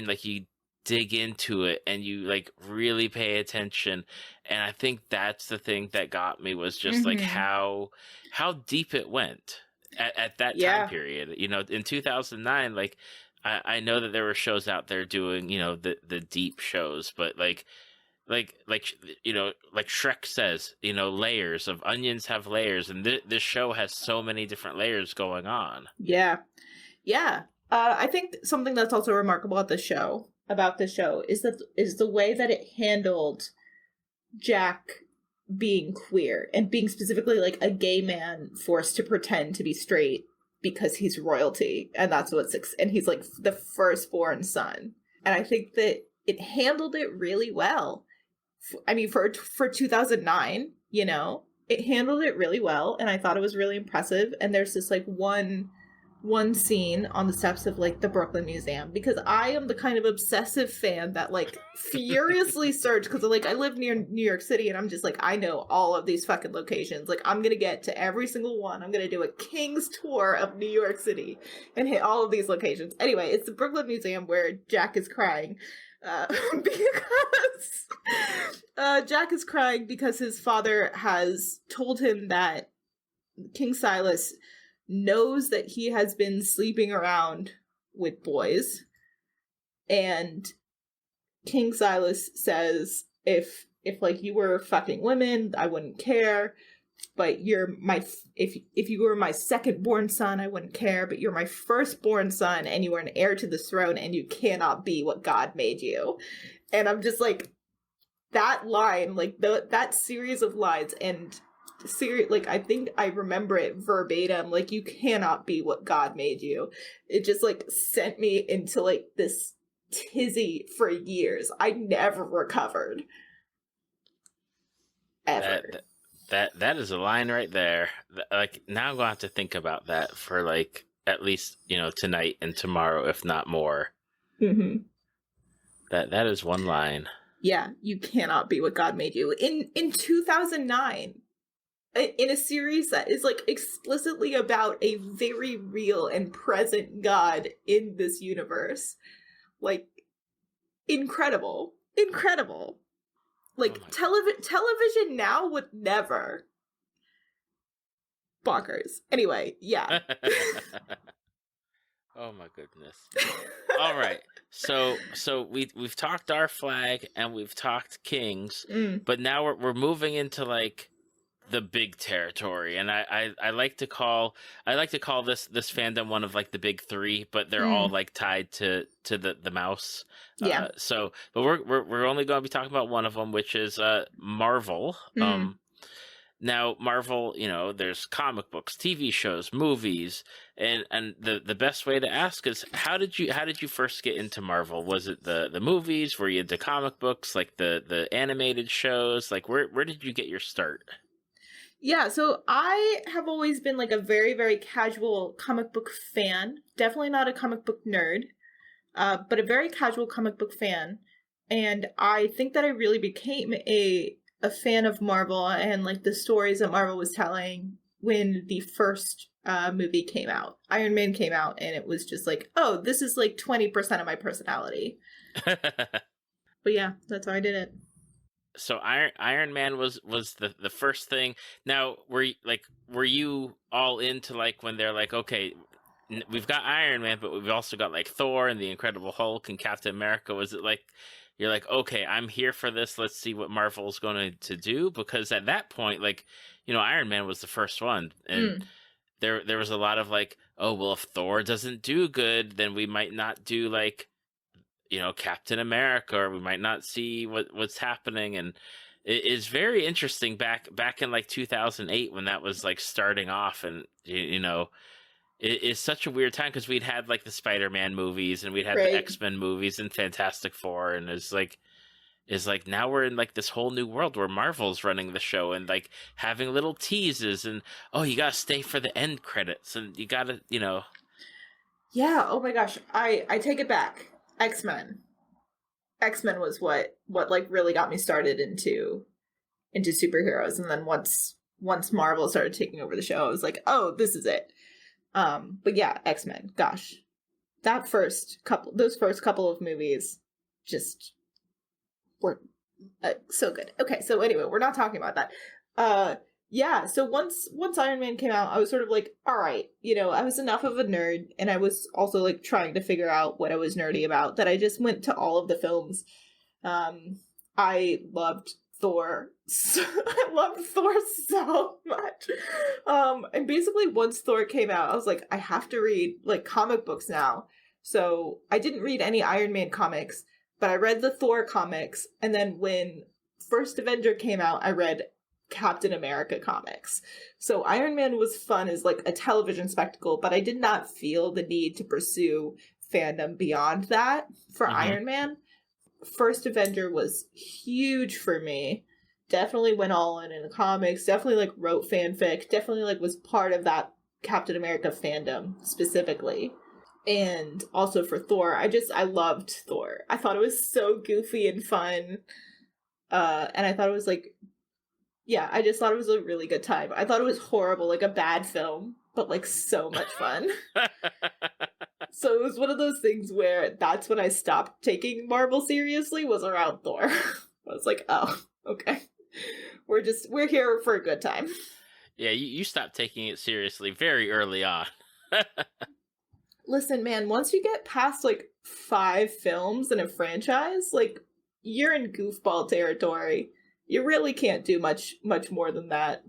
S1: like you dig into it and you like really pay attention, and I think that's the thing that got me, was just like how deep it went at that time period. In 2009, like I know that there were shows out there doing the deep shows, but like Shrek says, layers of onions have layers, and this show has so many different layers going on.
S2: Yeah. I think something that's also remarkable about this show is the way that it handled Jack being queer and being specifically like a gay man forced to pretend to be straight because he's royalty, and and he's like the firstborn son. And I think that it handled it really well. I mean, for 2009, it handled it really well, and I thought it was really impressive. And there's this like one scene on the steps of like the Brooklyn Museum, because I am the kind of obsessive fan that like furiously search, because like I live near New York City and I'm just like, I know all of these fucking locations. Like, I'm gonna get to every single one. I'm gonna do a King's tour of New York City and hit all of these locations. Anyway, it's the Brooklyn Museum where Jack is crying because Jack is crying because his father has told him that King Silas knows that he has been sleeping around with boys, and King Silas says, if like you were fucking women, I wouldn't care. But you're my if you were my second born son, I wouldn't care. But you're my firstborn son, and you are an heir to the throne, and you cannot be what God made you. And I'm just like, that line, like that series of lines, and like I think I remember it verbatim. Like, you cannot be what God made you. It just like sent me into like this tizzy for years. I never recovered. Ever.
S1: That is a line right there. Like, now I'm going to have to think about that for like at least, tonight and tomorrow, if not more.
S2: Mm-hmm.
S1: That is one line.
S2: Yeah, you cannot be what God made you. In 2009, in a series that is like explicitly about a very real and present God in this universe. Like, incredible. Like, television now would never. Bonkers. Anyway, yeah.
S1: Oh my goodness. All right. So we've talked our flag and we've talked kings, but now we're moving into like the big territory, and I like to call this fandom one of like the big three, but they're all like tied to the mouse.
S2: Yeah.
S1: But we're only going to be talking about one of them, which is Marvel. Now, Marvel, there's comic books, TV shows, movies, and the best way to ask is how did you first get into Marvel? Was it the movies? Were you into comic books, like the animated shows? Like, where did you get your start?
S2: Yeah, so I have always been like a very, very casual comic book fan. Definitely not a comic book nerd, but a very casual comic book fan. And I think that I really became a fan of Marvel and like the stories that Marvel was telling when the first movie came out. Iron Man came out, and it was just like, oh, this is like 20% of my personality. But yeah, that's how I did it.
S1: So Iron Man was the first thing. Now, were you all into like when they're like, okay, we've got Iron Man, but we've also got like Thor and the Incredible Hulk and Captain America? Was it like you're like, okay, I'm here for this. Let's see what Marvel's going to do, because at that point, like, Iron Man was the first one, and there was a lot of like, oh, well, if Thor doesn't do good, then we might not do like, Captain America, or we might not see what's happening. And it is very interesting back in like 2008 when that was like starting off, and it is such a weird time because we'd had like the Spider-Man movies, and we'd had the X-Men movies and Fantastic Four, and it's like now we're in like this whole new world where Marvel's running the show and like having little teases, and oh, you gotta stay for the end credits, and you gotta
S2: Yeah, oh my gosh, I take it back. X-Men was what like really got me started into superheroes, and then once Marvel started taking over the show, I was like, oh, this is it. But yeah, X-Men, gosh, those first couple of movies just were so good. Okay, so anyway, we're not talking about that. Yeah, so once Iron Man came out, I was sort of like, all right, I was enough of a nerd, and I was also like trying to figure out what I was nerdy about, that I just went to all of the films. I loved Thor. I loved Thor so much. And basically once Thor came out, I was like, I have to read like comic books now. So I didn't read any Iron Man comics, but I read the Thor comics, and then when First Avenger came out, I read Captain America comics. So Iron Man was fun as like a television spectacle, but I did not feel the need to pursue fandom beyond that for Iron Man. First Avenger was huge for me. Definitely went all in the comics, definitely like wrote fanfic, definitely like was part of that Captain America fandom specifically. And also for Thor, I loved Thor. I thought it was so goofy and fun. And I thought it was like, yeah, I just thought it was a really good time. I thought it was horrible, like a bad film, but like so much fun. So it was one of those things where that's when I stopped taking Marvel seriously, was around Thor. I was like, oh, okay. We're here for a good time.
S1: Yeah, you stopped taking it seriously very early on.
S2: Listen, man, once you get past like 5 films in a franchise, like you're in goofball territory. You really can't do much more than that.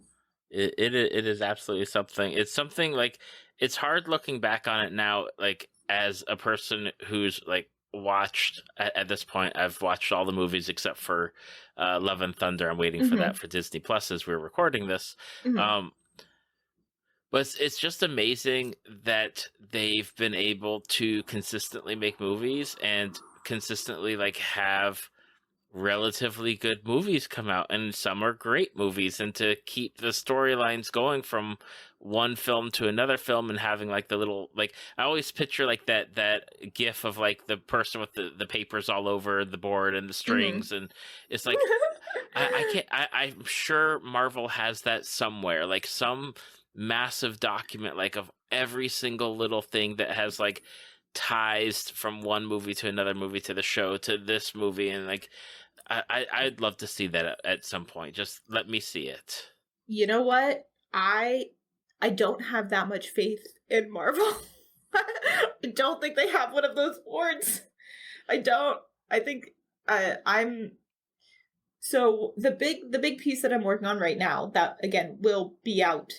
S1: It is absolutely something. It's something like, it's hard looking back on it now, like as a person who's like watched at this point. I've watched all the movies except for Love and Thunder. I'm waiting for that for Disney Plus as we're recording this. But it's just amazing that they've been able to consistently make movies and consistently like have relatively good movies come out, and some are great movies, and to keep the storylines going from one film to another film, and having like the little, like, I always picture like that gif of like the person with the papers all over the board and the strings, and it's like I'm sure Marvel has that somewhere, like some massive document like of every single little thing that has like ties from one movie to another movie to the show to this movie, and like I'd love to see that at some point. Just let me see it.
S2: You know what? I don't have that much faith in Marvel. I don't think they have one of those boards. I don't. I think I'm. So the big piece that I'm working on right now, that again will be out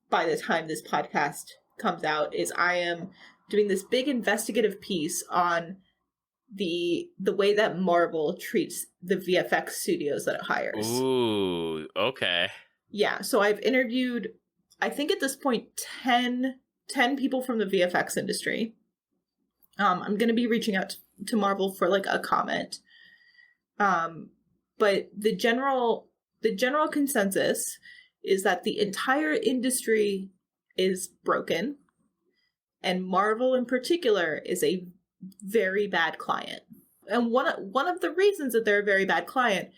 S2: by the time this podcast comes out, is I am doing this big investigative piece on the way that Marvel treats the VFX studios that it hires.
S1: Ooh, okay.
S2: Yeah, so I've interviewed, I think at this point, 10 people from the VFX industry. I'm going to be reaching out to Marvel for like a comment. But the general consensus is that the entire industry is broken, and Marvel in particular is a very bad client. And one of the reasons that they're a very bad client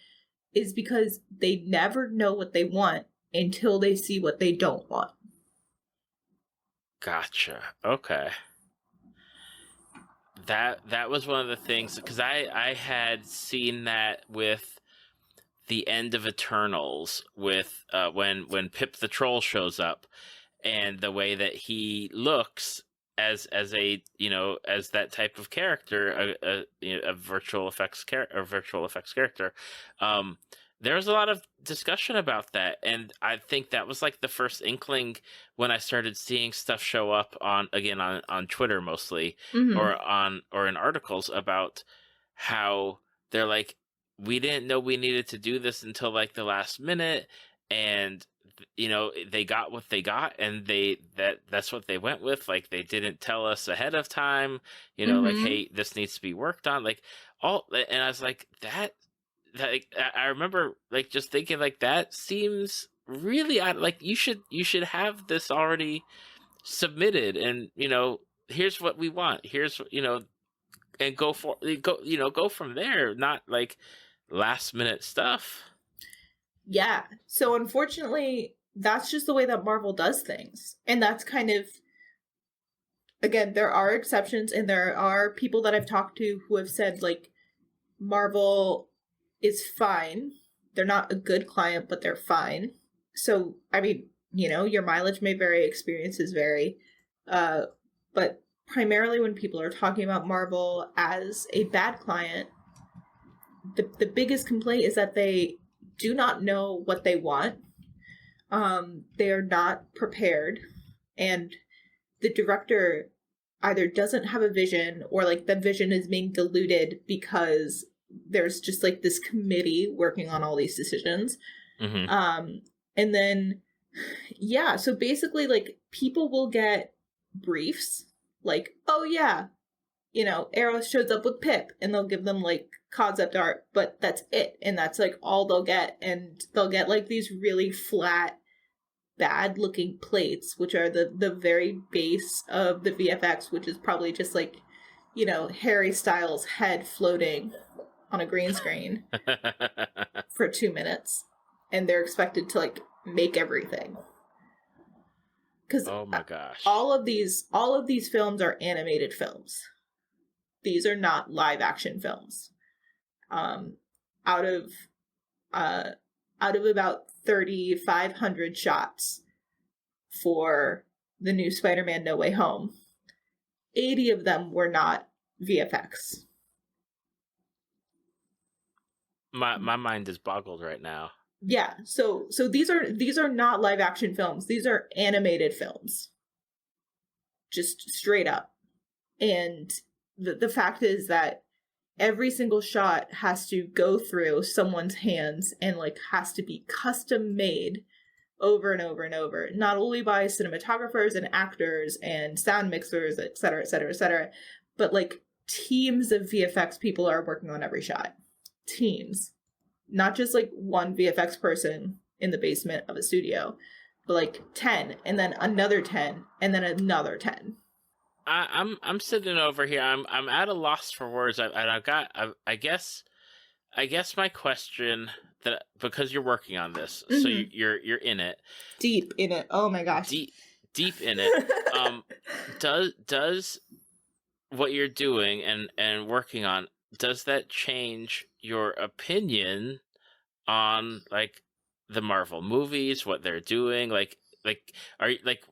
S2: is because they never know what they want until they see what they don't want.
S1: Gotcha. Okay. That was one of the things, because I had seen that with the end of Eternals, with when Pip the Troll shows up, and the way that he looks as a, you know, as that type of character, a virtual effects character. There was a lot of discussion about that, and I think that was like the first inkling when I started seeing stuff show up on Twitter mostly, or in articles about how they're like, we didn't know we needed to do this until like the last minute, and you know, they got what they got, and that's what they went with. Like, they didn't tell us ahead of time, you know, like, hey, this needs to be worked on, like all. And I was like, that I remember like just thinking like, that seems really odd. Like, you should have this already submitted, and you know, here's what we want, here's, you know, and go from there, not like last minute stuff.
S2: Yeah. So unfortunately, that's just the way that Marvel does things. And that's kind of, again, there are exceptions, and there are people that I've talked to who have said like, Marvel is fine. They're not a good client, but they're fine. So, I mean, you know, your mileage may vary, experiences vary. But primarily when people are talking about Marvel as a bad client, the biggest complaint is that they do not know what they want. They are not prepared, and the director either doesn't have a vision, or like the vision is being diluted because there's just like this committee working on all these decisions. And then, yeah, so basically like people will get briefs like, oh yeah, you know, Arrow shows up with Pip, and they'll give them like concept art, but that's it. And that's like all they'll get. And they'll get like these really flat, bad looking plates, which are the very base of the VFX, which is probably just like, you know, Harry Styles' head floating on a green screen for 2 minutes. And they're expected to like make everything. Because
S1: oh my gosh,
S2: all of these films are animated films. These are not live action films. Out of about 3,500 shots for the new Spider-Man No Way Home, 80 of them were not VFX.
S1: My mind is boggled right now.
S2: Yeah, so these are not live action films. These are animated films. Just straight up. And the fact is that every single shot has to go through someone's hands and like has to be custom made over and over and over, not only by cinematographers and actors and sound mixers, et cetera, et cetera, et cetera, but like teams of VFX people are working on every shot. Teams. Not just like one VFX person in the basement of a studio, but like 10, and then another 10, and then another 10.
S1: I'm sitting over here. I'm at a loss for words. I guess my question, that because you're working on this, so you're in it,
S2: deep in it. Oh my gosh,
S1: deep in it. Does what you're doing and working on, does that change your opinion on like the Marvel movies, what they're doing? Like are you like,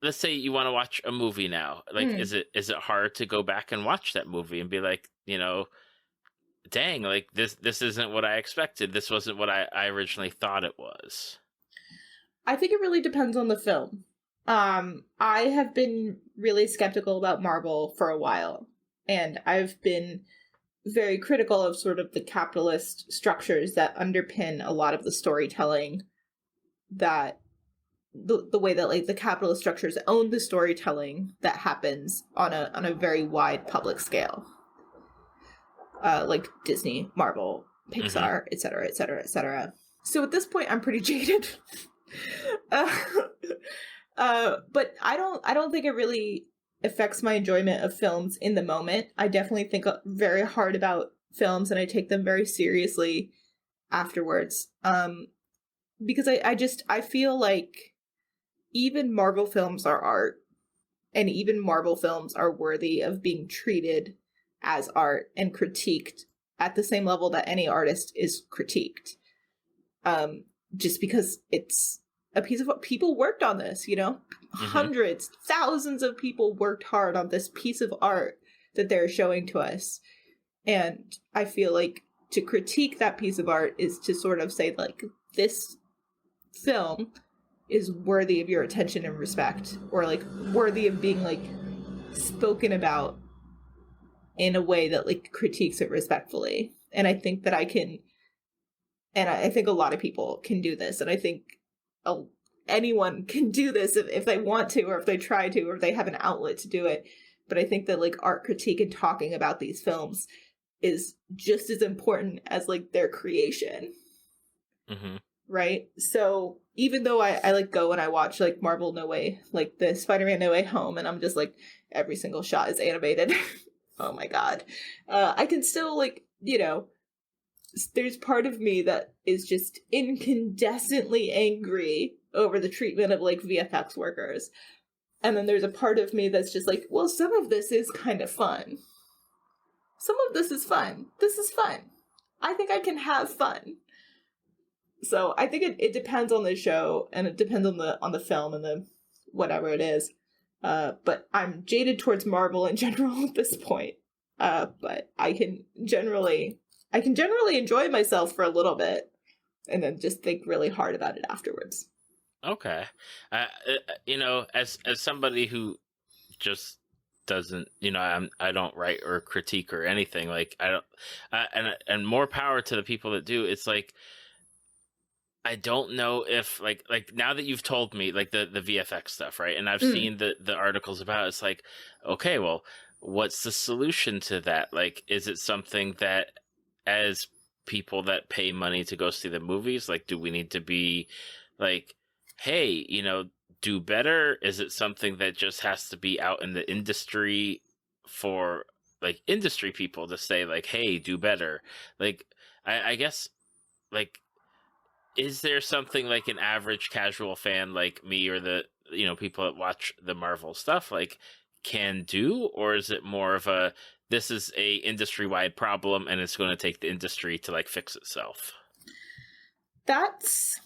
S1: let's say you want to watch a movie now. Like, is it hard to go back and watch that movie and be like, dang, like this isn't what I expected. This wasn't what I originally thought it was.
S2: I think it really depends on the film. I have been really skeptical about Marvel for a while, and I've been very critical of sort of the capitalist structures that underpin a lot of the storytelling, that the way that like the capitalist structures own the storytelling that happens on a very wide public scale. Like Disney, Marvel, Pixar, et cetera, et cetera, et cetera. So at this point, I'm pretty jaded. But I don't think it really affects my enjoyment of films in the moment. I definitely think very hard about films, and I take them very seriously afterwards. Because I feel like even Marvel films are art, and even Marvel films are worthy of being treated as art and critiqued at the same level that any artist is critiqued. Just because it's a piece of what people worked on this, hundreds, thousands of people worked hard on this piece of art that they're showing to us. And I feel like to critique that piece of art is to sort of say, like, this film is worthy of your attention and respect, or like worthy of being like spoken about in a way that like critiques it respectfully. And I think that I can, and I think a lot of people can do this, and I think anyone can do this if they want to, or if they try to, or if they have an outlet to do it. But I think that like art critique and talking about these films is just as important as like their creation. Right? So even though I like go and I watch like Marvel No Way, like the Spider-Man No Way Home, and I'm just like, every single shot is animated. Oh my god. I can still like, there's part of me that is just incandescently angry over the treatment of like VFX workers. And then there's a part of me that's just like, well, some of this is kind of fun. Some of this is fun. This is fun. I think I can have fun. So I think it depends on the show, and it depends on the film and the whatever it is. But I'm jaded towards Marvel in general at this point. But I can generally enjoy myself for a little bit, and then just think really hard about it afterwards.
S1: Okay. As somebody who just doesn't, I don't write or critique or anything, like I don't, and more power to the people that do. It's like, I don't know if like now that you've told me like the VFX stuff, right? And I've seen the articles about it, it's like, okay, well, what's the solution to that? Like, is it something that as people that pay money to go see the movies, like, do we need to be like, hey, do better? Is it something that just has to be out in the industry for like industry people to say like, hey, do better? Like, I guess like, is there something like an average casual fan like me, or the people that watch the Marvel stuff, like, can do? Or is it more of a, this is a industry-wide problem and it's going to take the industry to like fix itself?
S2: That's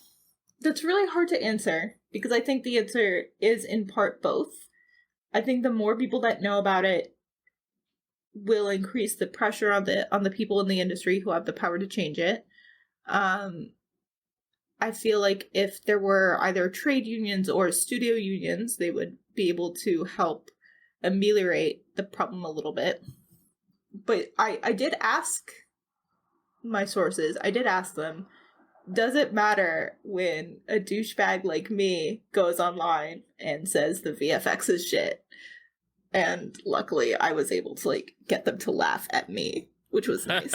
S2: really hard to answer, because I think the answer is in part both. I think the more people that know about it will increase the pressure on the people in the industry who have the power to change it. I feel like if there were either trade unions or studio unions, they would be able to help ameliorate the problem a little bit. But I did ask my sources, I did ask them, does it matter when a douchebag like me goes online and says the VFX is shit? And luckily I was able to like get them to laugh at me, which was nice.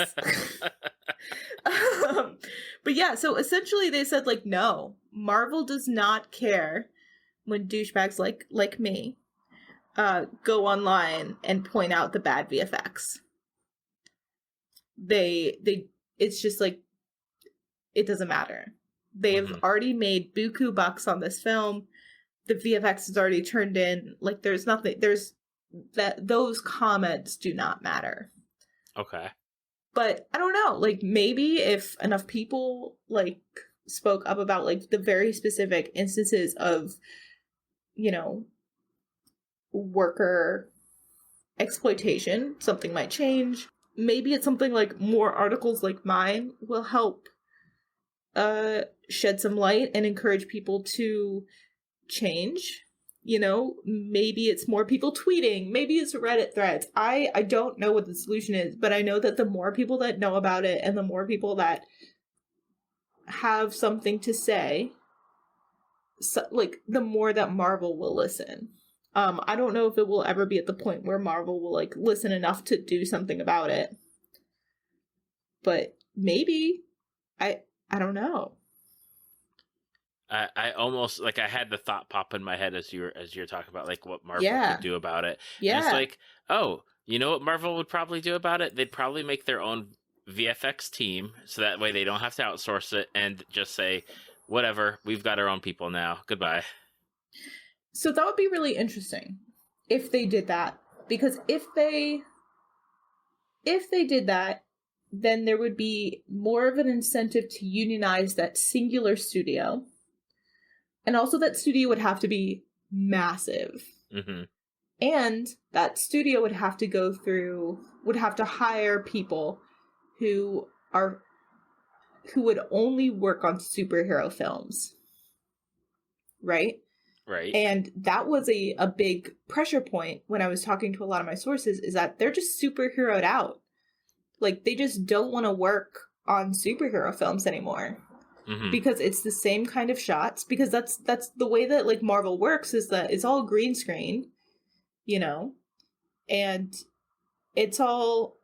S2: But yeah, so essentially they said like, no, Marvel does not care when douchebags like me go online and point out the bad VFX. It's just like, it doesn't matter. They've already made buku bucks on this film. The VFX is already turned in. Like, there's nothing, those comments do not matter.
S1: Okay.
S2: But I don't know, like, maybe if enough people, like, spoke up about, like, the very specific instances of, you know, worker exploitation, something might change. Maybe it's something like more articles like mine will help shed some light and encourage people to change. You know, maybe it's more people tweeting, maybe it's Reddit threads. I don't know what the solution is, but I know that the more people that know about it and the more people that have something to say, so, like, the more that Marvel will listen. I don't know if it will ever be at the point where Marvel will, like, listen enough to do something about it. But maybe. I don't know.
S1: I almost, like, I had the thought pop in my head as you're talking about, like, what Marvel could do about it.
S2: Yeah.
S1: And it's like, oh, you know what Marvel would probably do about it? They'd probably make their own VFX team, so that way they don't have to outsource it and just say, whatever, we've got our own people now. Goodbye.
S2: So that would be really interesting if they did that. Because if they did that, then there would be more of an incentive to unionize that singular studio. And also that studio would have to be massive. Mm-hmm. And that studio would have to hire people who would only work on superhero films. Right?
S1: Right.
S2: And that was a big pressure point when I was talking to a lot of my sources, is that they're just superheroed out. Like, they just don't want to work on superhero films anymore. Mm-hmm. Because it's the same kind of shots. Because that's the way that, like, Marvel works, is that it's all green screen, you know? And it's all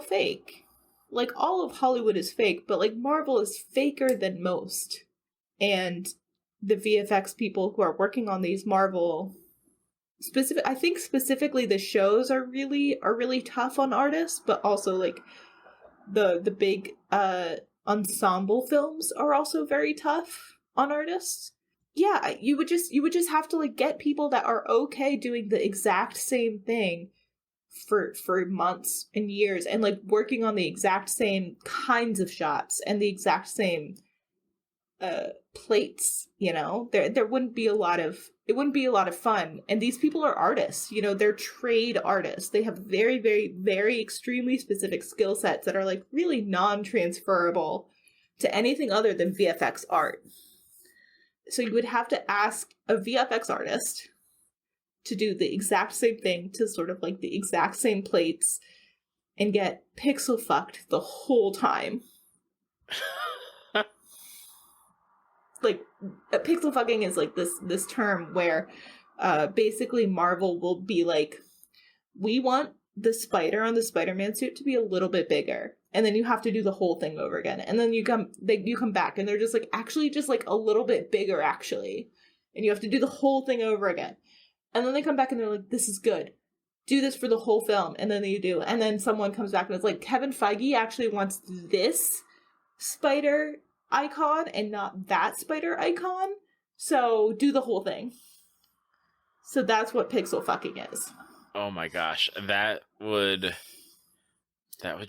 S2: fake. Like, all of Hollywood is fake, but, like, Marvel is faker than most. And the VFX people who are working on these Marvel I think specifically the shows are really tough on artists, but also like the big ensemble films are also very tough on artists. Yeah, you would just have to like get people that are okay doing the exact same thing for months and years, and like working on the exact same kinds of shots and the exact same plates, you know. There wouldn't be a lot of fun. And these people are artists, you know, they're trade artists. They have very, very, very extremely specific skill sets that are like really non-transferable to anything other than VFX art. So you would have to ask a VFX artist to do the exact same thing, to sort of like the exact same plates, and get pixel fucked the whole time. Like, pixel fucking is like this term where basically Marvel will be like, we want the spider on the Spider-Man suit to be a little bit bigger, and then you have to do the whole thing over again, and then you come back and they're just like, actually just like a little bit bigger actually, and you have to do the whole thing over again, and then they come back and they're like, this is good, do this for the whole film, and then you do, and then someone comes back and it's like, Kevin Feige actually wants this spider icon and not that spider icon, so do the whole thing. So that's what pixel fucking is.
S1: Oh my gosh, that would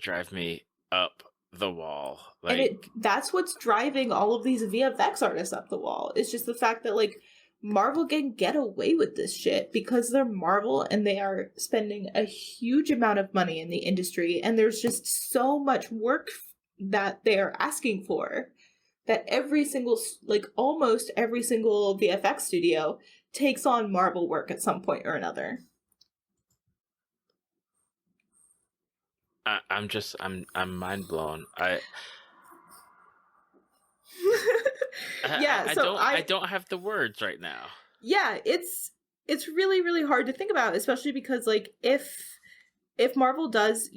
S1: drive me up the wall. Like,
S2: and that's what's driving all of these VFX artists up the wall. It's just the fact that like Marvel can get away with this shit because they're Marvel and they are spending a huge amount of money in the industry, and there's just so much work that they're asking for, that every single, like almost every single VFX studio takes on Marvel work at some point or another.
S1: I'm mind blown.
S2: Yeah,
S1: I don't have the words right now.
S2: Yeah, it's really, really hard to think about, especially because like if Marvel does,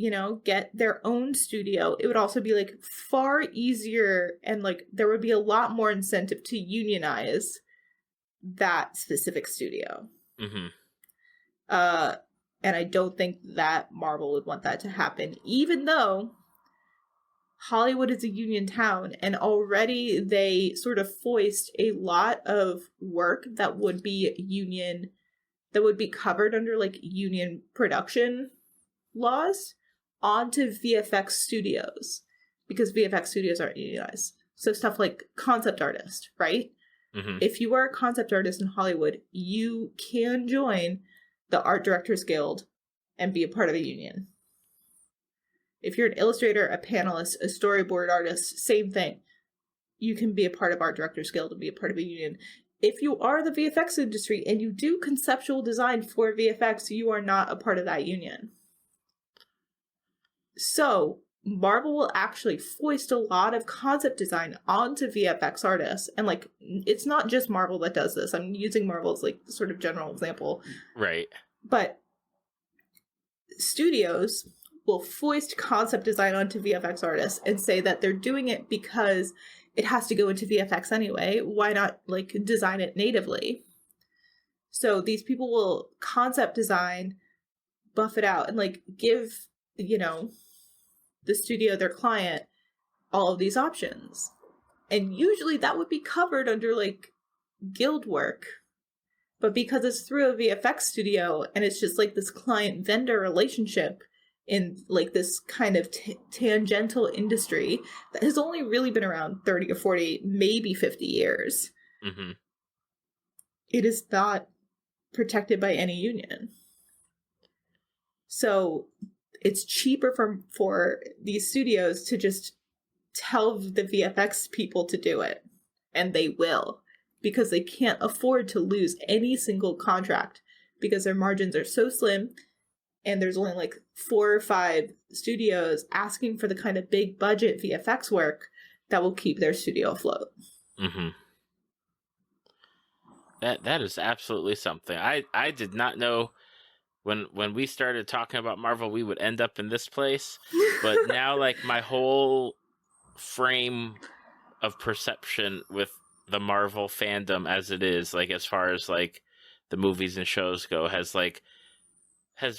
S2: get their own studio, it would also be like far easier, and like there would be a lot more incentive to unionize that specific studio.
S1: Mm-hmm.
S2: And I don't think that Marvel would want that to happen, even though Hollywood is a union town, and already they sort of foist a lot of work that would be union, that would be covered under like union production laws onto VFX studios, because VFX studios aren't unionized. So stuff like concept artist, right?
S1: Mm-hmm.
S2: If you are a concept artist in Hollywood, you can join the Art Directors Guild and be a part of a union. If you're an illustrator, a panelist, a storyboard artist, same thing. You can be a part of Art Directors Guild and be a part of a union. If you are the VFX industry and you do conceptual design for VFX, you are not a part of that union. So Marvel will actually foist a lot of concept design onto VFX artists. And like, it's not just Marvel that does this. I'm using Marvel as like sort of general example.
S1: Right.
S2: But studios will foist concept design onto VFX artists and say that they're doing it because it has to go into VFX anyway. Why not like design it natively? So these people will concept design, buff it out, and like give, the studio, their client, all of these options. And usually that would be covered under like guild work. But because it's through a VFX studio and it's just like this client vendor relationship in like this kind of tangential industry that has only really been around 30 or 40, maybe 50 years.
S1: Mm-hmm.
S2: It is not protected by any union. So it's cheaper for these studios to just tell the VFX people to do it. And they will, because they can't afford to lose any single contract because their margins are so slim. And there's only like 4 or 5 studios asking for the kind of big budget VFX work that will keep their studio afloat.
S1: Mm-hmm. That is absolutely something. I did not know when we started talking about Marvel we would end up in this place. But now like my whole frame of perception with the Marvel fandom as it is, like as far as like the movies and shows go, has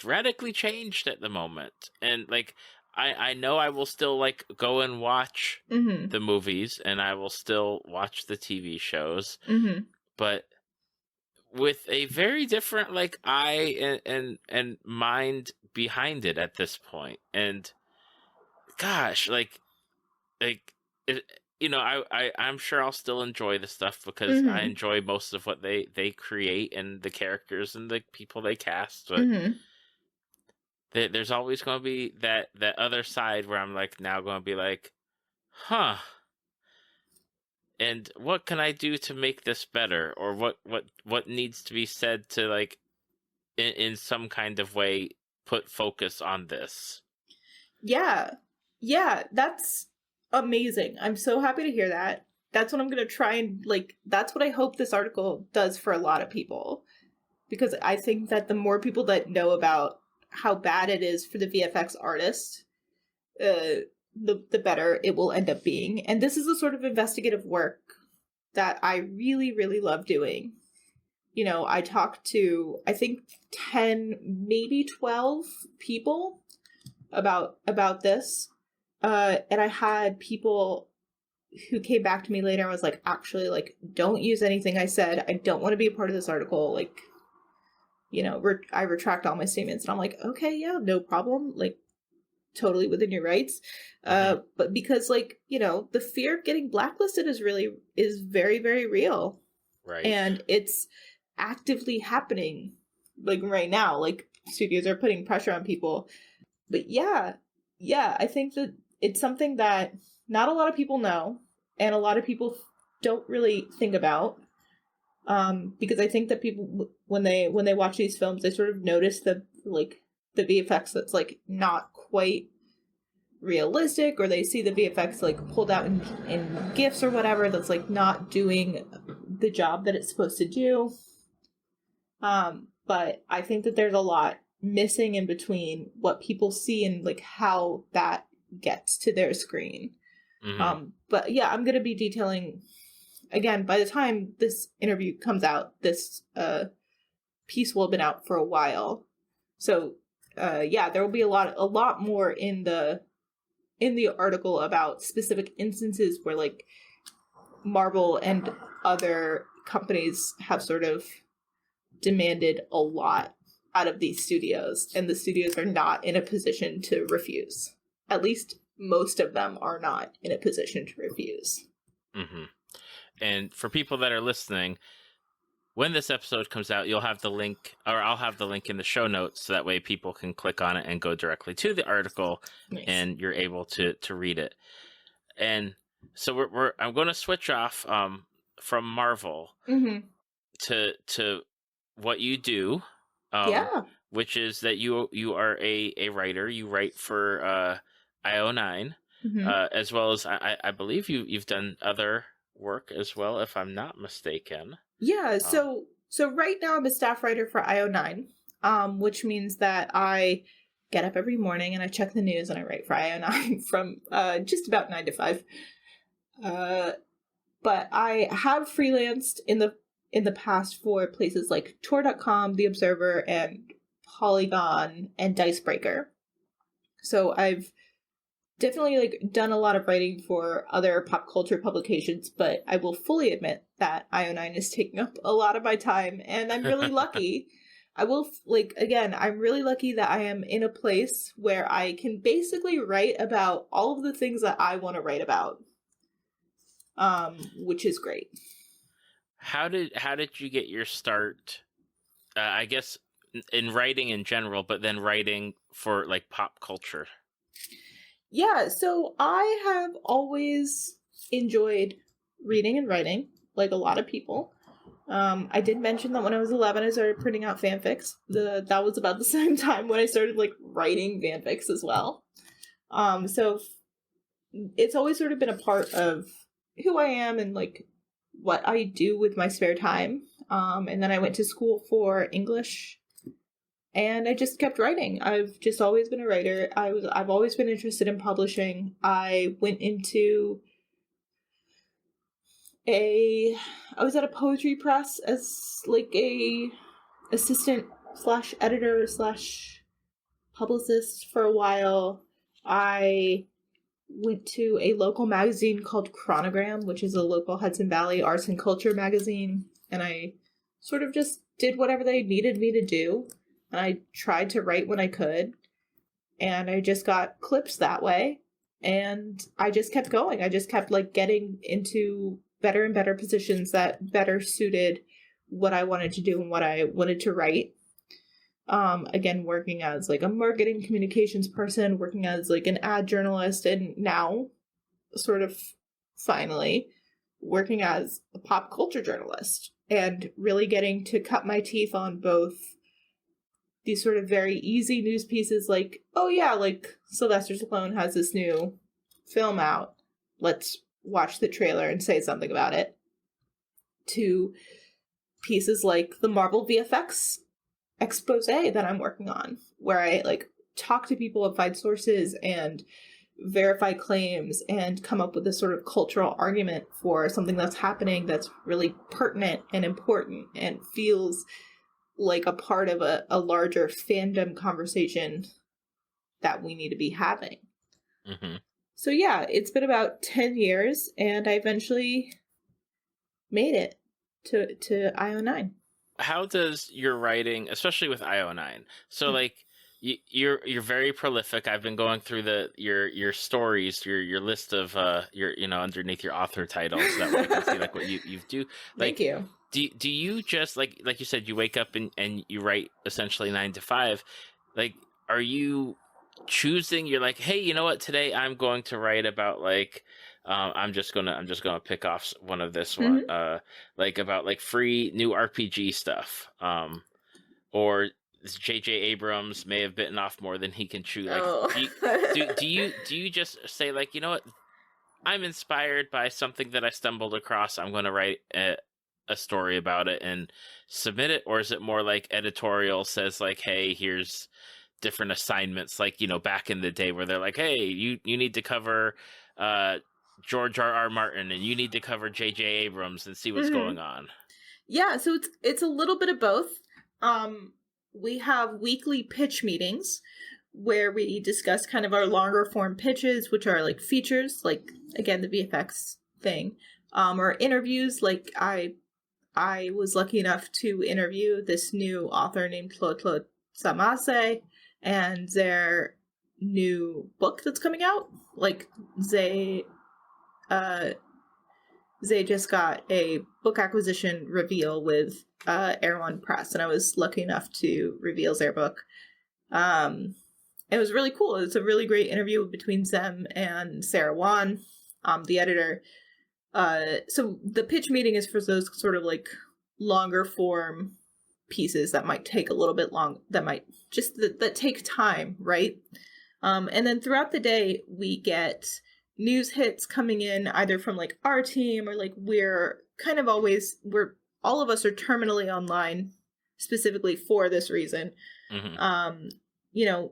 S1: radically changed at the moment. And like I know I will still like go and watch the movies, and I will still watch the TV shows, but with a very different like eye and mind behind it at this point. And gosh, like it, I'm sure I'll still enjoy the stuff because I enjoy most of what they create and the characters and the people they cast, but there's always going to be that other side where I'm like now going to be like, huh, and what can I do to make this better, or what needs to be said to like in some kind of way put focus on this. Yeah,
S2: that's amazing. I'm so happy to hear that. That's what I'm going to try and like, that's what I hope this article does for a lot of people, because I think that the more people that know about how bad it is for the VFX artist, the better it will end up being. And this is the sort of investigative work that I really, really love doing. I talked to, I think 10, maybe 12 people about this. And I had people who came back to me later and was like, actually, like, don't use anything I said. I don't want to be a part of this article. Like, I retract all my statements. And I'm like, okay, yeah, no problem. Like, totally within your rights. But because like, the fear of getting blacklisted is very, very real.
S1: Right.
S2: And it's actively happening like right now. Like studios are putting pressure on people. But yeah, I think that it's something that not a lot of people know, and a lot of people don't really think about. Because I think that people, when they watch these films, they sort of notice the VFX that's like not quite realistic, or they see the VFX like pulled out in GIFs or whatever that's like not doing the job that it's supposed to do. But I think that there's a lot missing in between what people see and like how that gets to their screen. But yeah, I'm going to be detailing, again, by the time this interview comes out, this piece will have been out for a while. So yeah, there will be a lot more in the article about specific instances where like Marvel and other companies have sort of demanded a lot out of these studios, and the studios are not in a position to refuse. At least most of them are not in a position to refuse.
S1: And for people that are listening, when this episode comes out, you'll have the link, or I'll have the link in the show notes, so that way people can click on it and go directly to the article. Nice. And you're able to read it. And so I'm going to switch off from Marvel to what you do. Which is that you are a writer. You write for IO9, as well as I believe you've done other work as well, if I'm not mistaken.
S2: Yeah, so right now I'm a staff writer for IO9, which means that I get up every morning and I check the news and I write for IO9 from just about 9 to 5. But I have freelanced in the past for places like Tor.com, The Observer, and Polygon, and Dicebreaker. So I've definitely like done a lot of writing for other pop culture publications, but I will fully admit that IO9 is taking up a lot of my time, and I'm really lucky. I'm really lucky that I am in a place where I can basically write about all of the things that I want to write about, which is great.
S1: How did you get your start? I guess in writing in general, but then writing for like pop culture.
S2: Yeah, so I have always enjoyed reading and writing, like a lot of people. I did mention that when I was 11, I started printing out fanfics. That was about the same time when I started like writing fanfics as well. So it's always sort of been a part of who I am and like what I do with my spare time. And then I went to school for English, and I just kept writing. I've just always been a writer. I've always been interested in publishing. I was at a poetry press as like a assistant / editor / publicist for a while. I went to a local magazine called Chronogram, which is a local Hudson Valley arts and culture magazine, and I sort of just did whatever they needed me to do, and I tried to write when I could, and I just got clips that way, and I just kept going. I just kept like getting into better and better positions that better suited what I wanted to do and what I wanted to write. Again, working as like a marketing communications person, working as like an ad journalist, and now sort of finally working as a pop culture journalist, and really getting to cut my teeth on both these sort of very easy news pieces like, oh yeah, like Sylvester Stallone has this new film out, let's watch the trailer and say something about it, to pieces like the Marvel VFX expose that I'm working on, where I like talk to people and find sources and verify claims and come up with a sort of cultural argument for something that's happening that's really pertinent and important and feels like a part of a larger fandom conversation that we need to be having. So yeah, it's been about 10 years, and I eventually made it to IO9.
S1: How does your writing, especially with IO9, so like you're very prolific. I've been going through your stories, your list of your underneath your author titles, that way I can see like what you do. Like,
S2: thank you.
S1: Do you just like you said, you wake up and you write essentially 9 to 5? Like, are you choosing, you're like, hey, you know what, today I'm going to write about like I'm just gonna pick off one of this one, like about like free new RPG stuff, or J.J. Abrams may have bitten off more than he can chew. Like,
S2: Oh.
S1: do you just say like, you know what, I'm inspired by something that I stumbled across, I'm going to write a story about it and submit it, or is it more like editorial says like, hey, here's different assignments, like, you know, back in the day where they're like, hey, you need to cover George R.R. Martin and you need to cover J.J. Abrams and see what's going on?
S2: Yeah, so it's a little bit of both. We have weekly pitch meetings where we discuss kind of our longer form pitches, which are like features, like again the VFX thing, or interviews. Like I was lucky enough to interview this new author named Claude Samase and their new book that's coming out. Like they just got a book acquisition reveal with Erewhon Press, and I was lucky enough to reveal their book. It was really cool. It was a really great interview between them and Sarah Wan, the editor. So the pitch meeting is for those sort of like longer form pieces that might take a little bit long, that take time, right? And then throughout the day, we get news hits coming in either from like our team or like all of us are terminally online specifically for this reason. You know,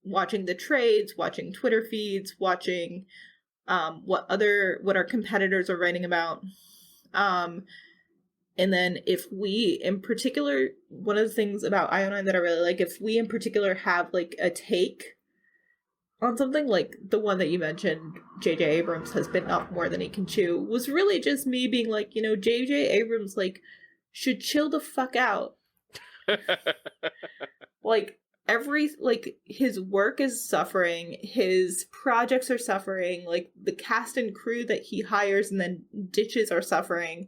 S2: watching the trades, watching Twitter feeds, watching what our competitors are writing about. And then if we in particular, one of the things about IO9 that I really like, if we in particular have like a take on something, like the one that you mentioned, J.J. Abrams has bitten off more than he can chew, was really just me being like, you know, J.J. Abrams like should chill the fuck out. Like his work is suffering, his projects are suffering, like the cast and crew that he hires and then ditches are suffering.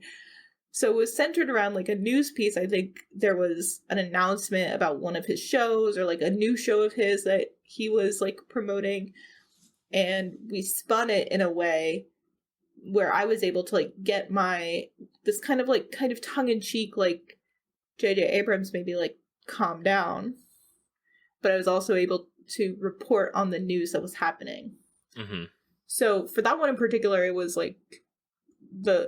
S2: So it was centered around like a news piece. I think there was an announcement about one of his shows or like a new show of his that he was like promoting. And we spun it in a way where I was able to like get this kind of tongue in cheek, like J.J. Abrams maybe like calm down. But I was also able to report on the news that was happening. So for that one in particular, it was like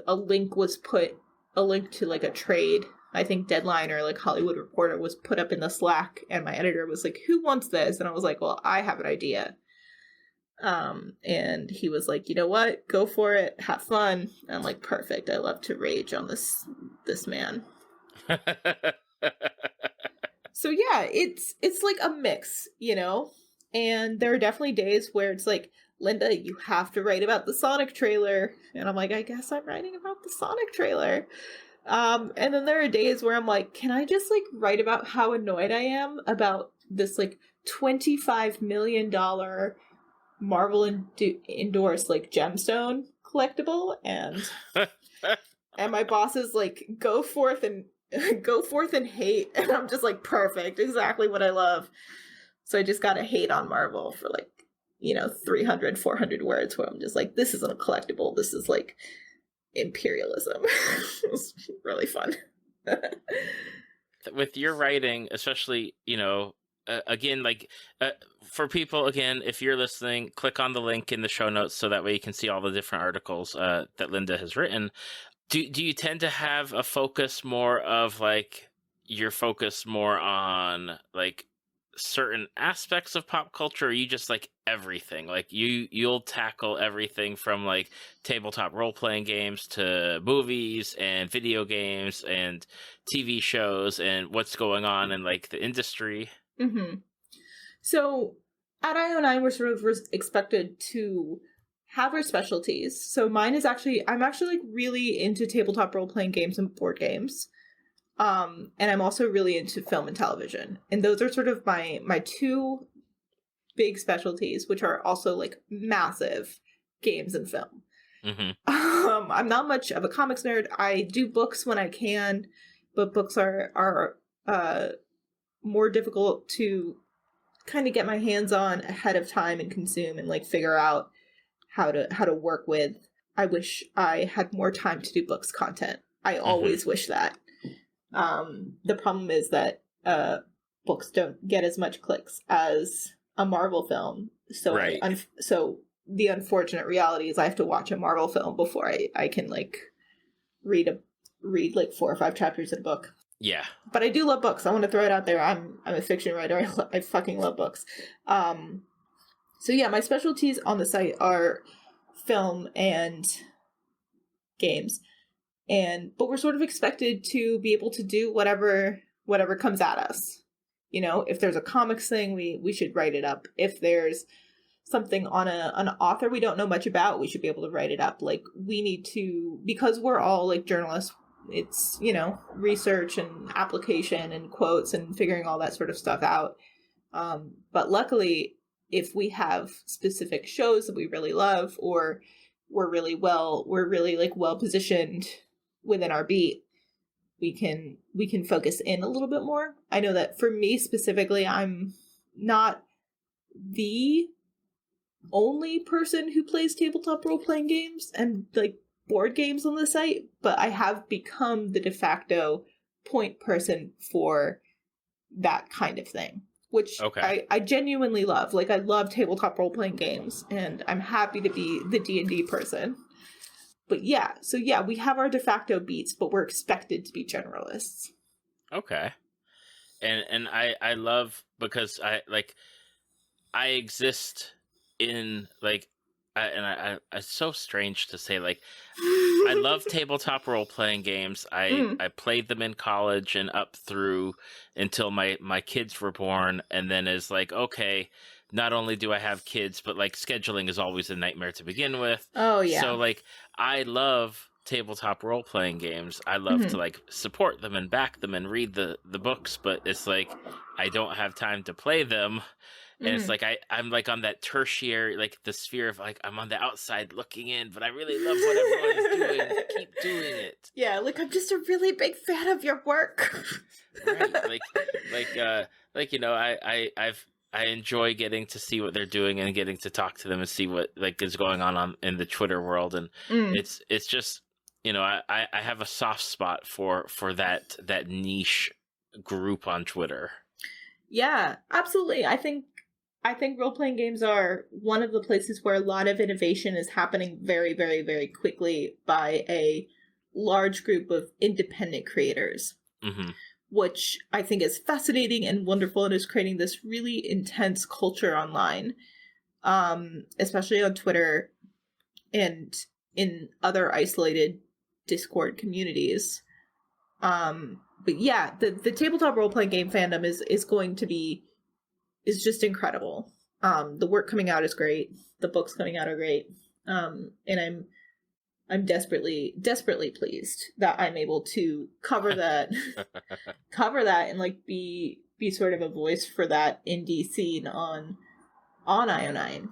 S2: a link to like a trade, I think Deadline or like Hollywood Reporter was put up in the Slack, and my editor was like, who wants this? And I was like, well, I have an idea. And he was like, you know what? Go for it. Have fun. And I'm like, perfect. I love to rage on this man. So yeah, it's like a mix, you know? And there are definitely days where it's like, Linda, you have to write about the Sonic trailer. And I'm like, I guess I'm writing about the Sonic trailer. And then there are days where I'm like, can I just like write about how annoyed I am about this like $25 million Marvel endorsed like gemstone collectible, and my boss is like, go forth and hate, and I'm just like, perfect, exactly what I love. So I just gotta hate on Marvel for like, you know, 300, 400 words where I'm just like, this isn't a collectible, this is like imperialism. It was really fun.
S1: With your writing, especially, you know, again, like for people, again, if you're listening, click on the link in the show notes so that way you can see all the different articles that Linda has written. Do you tend to have a focus more of like, your focus more on like certain aspects of pop culture, or you just like everything? Like you'll tackle everything from like tabletop role-playing games to movies and video games and TV shows and what's going on in like the industry?
S2: So at IO9, we're sort of expected to have our specialties. So mine is I'm actually like really into tabletop role-playing games and board games. And I'm also really into film and television. And those are sort of my two big specialties, which are also like massive: games and film. I'm not much of a comics nerd. I do books when I can, but books are more difficult to kind of get my hands on ahead of time and consume and like figure out how to work with. I wish I had more time to do books content. I always wish that. The problem is that books don't get as much clicks as a Marvel film. So
S1: Right.
S2: So the unfortunate reality is I have to watch a Marvel film before I can like read like 4 or 5 chapters in a book.
S1: Yeah.
S2: But I do love books. I want to throw it out there. I'm a fiction writer. I fucking love books. So yeah, my specialties on the site are film and games. But we're sort of expected to be able to do whatever comes at us. You know, if there's a comics thing, we should write it up. If there's something on an author we don't know much about, we should be able to write it up. Like, we need to, because we're all like journalists, it's, you know, research and application and quotes and figuring all that sort of stuff out. But luckily, if we have specific shows that we really love, or we're really well positioned within our beat, we can focus in a little bit more. I know that for me specifically, I'm not the only person who plays tabletop role-playing games and like board games on the site, but I have become the de facto point person for that kind of thing, which I genuinely love. Like, I love tabletop role-playing games, and I'm happy to be the D&D person. But yeah, so yeah, we have our de facto beats, but we're expected to be generalists.
S1: Okay. And I love, because I exist in like, it's so strange to say, like, I love tabletop role-playing games. I played them in college and up through until my kids were born, and then is like, okay, not only do I have kids, but like scheduling is always a nightmare to begin with.
S2: Oh yeah.
S1: So like, I love tabletop role-playing games. I love to like support them and back them and read the books, but it's like, I don't have time to play them. And it's like, I'm like on that tertiary, like the sphere of like, I'm on the outside looking in, but I really love what everyone's doing. Keep doing it.
S2: Yeah, like, I'm just a really big fan of your work.
S1: Right. Like, you know, I enjoy getting to see what they're doing and getting to talk to them and see what like is going on in the Twitter world. And it's just, you know, I have a soft spot for that niche group on Twitter.
S2: Yeah, absolutely. I think role-playing games are one of the places where a lot of innovation is happening very, very, very quickly by a large group of independent creators, which I think is fascinating and wonderful, and is creating this really intense culture online, especially on Twitter and in other isolated Discord communities. But yeah, the tabletop role-playing game fandom is just incredible. The work coming out is great. The books coming out are great. And I'm desperately pleased that I'm able to cover that, and like be sort of a voice for that indie scene on IO9.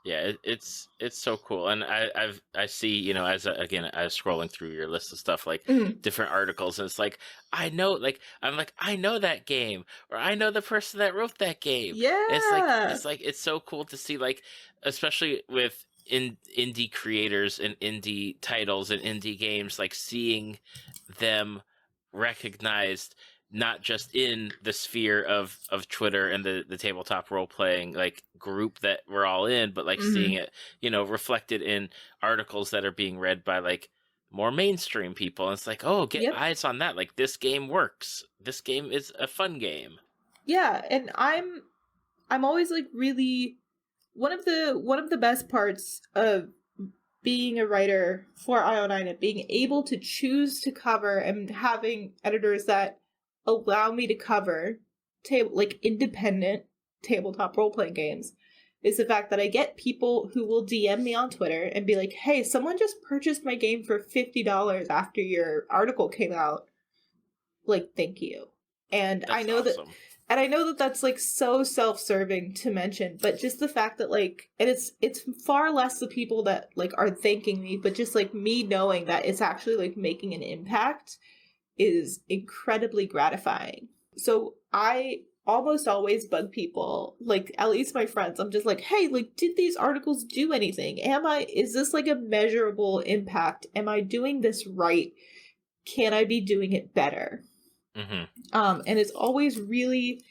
S1: Yeah, it's so cool, and I see, you know, as I was scrolling through your list of stuff, like different articles, and it's like, I know that game, or I know the person that wrote that game.
S2: Yeah,
S1: it's so cool to see, like, especially with indie creators and indie titles and indie games, like seeing them recognized not just in the sphere of Twitter and the tabletop role-playing like group that we're all in, but like seeing it, you know, reflected in articles that are being read by like more mainstream people. And it's like, oh, get eyes on that. Like, this game works. This game is a fun game.
S2: Yeah, and I'm always like really one of the best parts of being a writer for IO9 and being able to choose to cover and having editors that allow me to cover independent tabletop role-playing games is the fact that I get people who will DM me on Twitter and be like, hey, someone just purchased my game for $50 after your article came out. Like, thank you. And
S1: That's
S2: I know
S1: awesome.
S2: I know that that's like so self-serving to mention, but just the fact that like, and it's far less the people that like are thanking me, but just like me knowing that it's actually like making an impact is incredibly gratifying. So I almost always bug people, like at least my friends. I'm just like, hey, like, did these articles do anything? Is this like a measurable impact? Am I doing this right? Can I be doing it better?
S1: Mm-hmm.
S2: And it's always really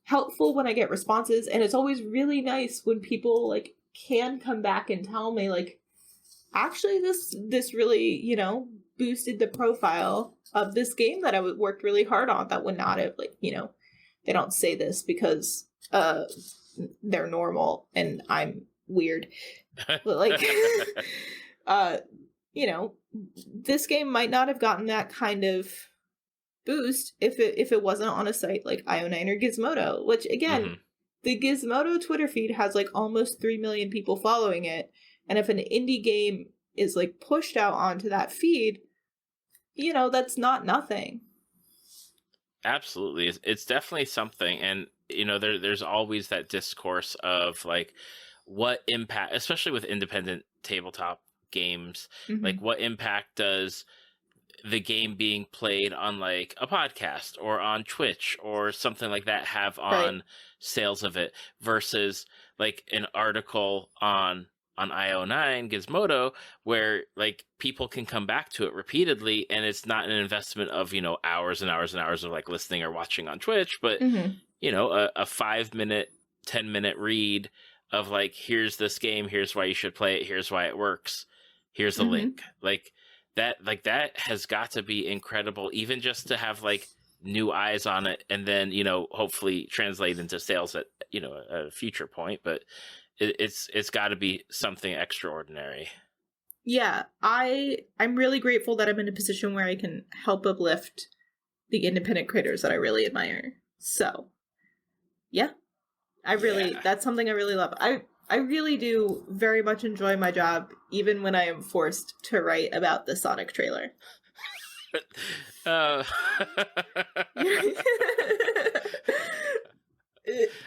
S2: helpful when I get responses, and it's always really nice when people like can come back and tell me like, actually this really, you know, boosted the profile of this game that I worked really hard on that would not have, like, you know, they don't say this because they're normal and I'm weird. But like you know, this game might not have gotten that kind of boost if it wasn't on a site like IO9 or Gizmodo, which again,
S1: Mm-hmm.
S2: the Gizmodo Twitter feed has like almost 3 million people following it. And if an indie game is like pushed out onto that feed, you know, that's not nothing.
S1: Absolutely. It's definitely something. And, you know, there's always that discourse of like what impact, especially with independent tabletop games,
S2: Mm-hmm.
S1: like what impact does the game being played on like a podcast or on Twitch or something like that have on sales of it versus like an article on IO9 Gizmodo where like people can come back to it repeatedly and it's not an investment of, you know, hours and hours and hours of like listening or watching on Twitch, but
S2: Mm-hmm.
S1: you know, a 5-minute, 10-minute read of like, here's this game, here's why you should play it, here's why it works, here's the
S2: Mm-hmm.
S1: link. That has got to be incredible, even just to have like new eyes on it and then, you know, hopefully translate into sales at, you know, a future point. But it's got to be something extraordinary.
S2: Yeah, I'm really grateful that I'm in a position where I can help uplift the independent creators that I really admire. So, yeah. That's something I really love. I really do very much enjoy my job, even when I am forced to write about the Sonic trailer.
S1: Yeah.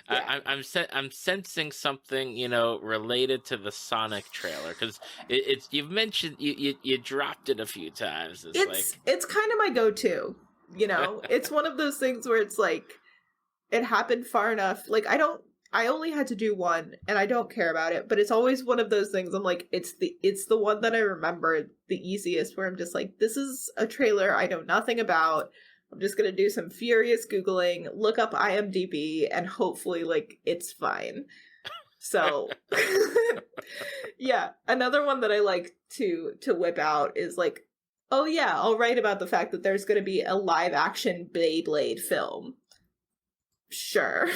S1: I'm sensing something, you know, related to the Sonic trailer because it's you've mentioned you dropped it a few times.
S2: It's kind of my go-to, you know. It's one of those things where it's like it happened far enough. Like I only had to do one, and I don't care about it. But it's always one of those things. I'm like, it's the one that I remember the easiest. Where I'm just like, this is a trailer I know nothing about. I'm just gonna do some furious Googling, look up IMDb, and hopefully, like, it's fine. So, yeah, another one that I like to whip out is like, oh yeah, I'll write about the fact that there's gonna be a live action Beyblade film. Sure.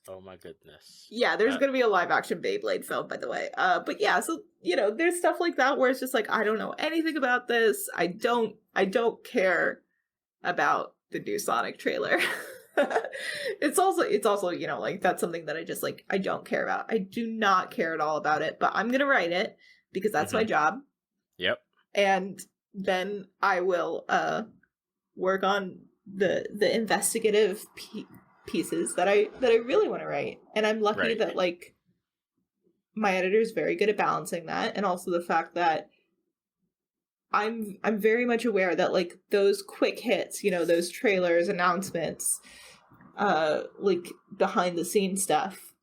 S1: Oh my goodness.
S2: Yeah, there's gonna be a live action Beyblade film, by the way. But yeah, so you know, there's stuff like that where it's just like I don't know anything about this. I don't care about the new Sonic trailer. It's also, you know, like that's something that I just like I don't care about. I do not care at all about it, but I'm gonna write it because that's my job.
S1: Yep.
S2: And then I will work on the investigative pieces that I really want to write. And I'm lucky that like my editor is very good at balancing that, and also the fact that I'm very much aware that like those quick hits, you know, those trailers, announcements, like behind the scenes stuff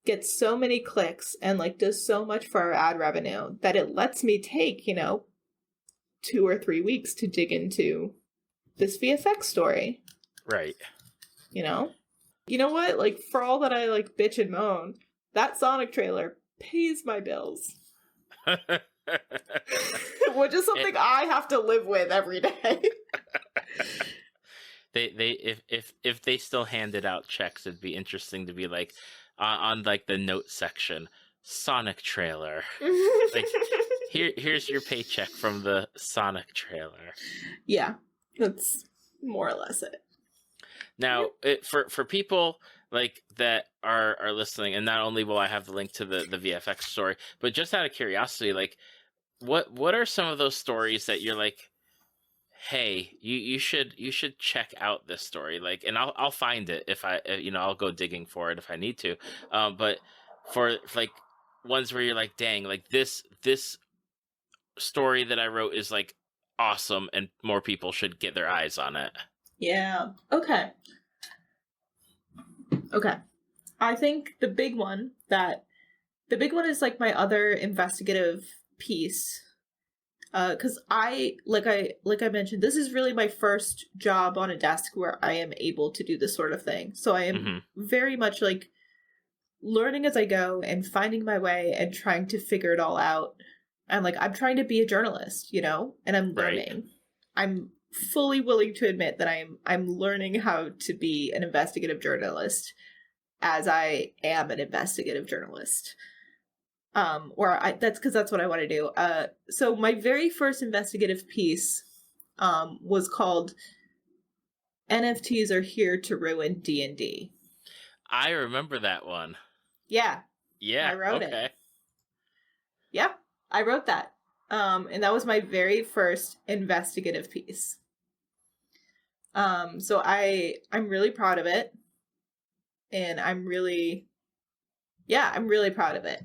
S2: gets so many clicks and like does so much for our ad revenue that it lets me take, you know, 2 or 3 weeks to dig into this VFX story.
S1: Right.
S2: You know? You know what? Like, for all that I, like, bitch and moan, that Sonic trailer pays my bills. Which is something I have to live with every day.
S1: If they still handed out checks, it'd be interesting to be like, on like the note section, Sonic trailer. Like, here's your paycheck from the Sonic trailer.
S2: Yeah, that's more or less it.
S1: Now, for people like that are listening, and not only will I have the link to the VFX story, but just out of curiosity, like what are some of those stories that you're like, hey, you should check out this story, like, and I'll find it if I, you know, I'll go digging for it if I need to, but for like ones where you're like, dang, like this story that I wrote is like awesome and more people should get their eyes on it.
S2: Yeah. Okay. Okay. I think the big one is like my other investigative piece. Because like I mentioned, this is really my first job on a desk where I am able to do this sort of thing. So I am very much like learning as I go and finding my way and trying to figure it all out. And like, I'm trying to be a journalist, you know, and I'm learning. Right. I'm fully willing to admit that I'm learning how to be an investigative journalist as I am an investigative journalist. That's because that's what I want to do. So my very first investigative piece was called NFTs Are Here to Ruin D&D.
S1: I remember that one.
S2: Yeah.
S1: Yeah.
S2: I wrote it. Yeah, I wrote that. And that was my very first investigative piece. So I'm really proud of it. And I'm really proud of it.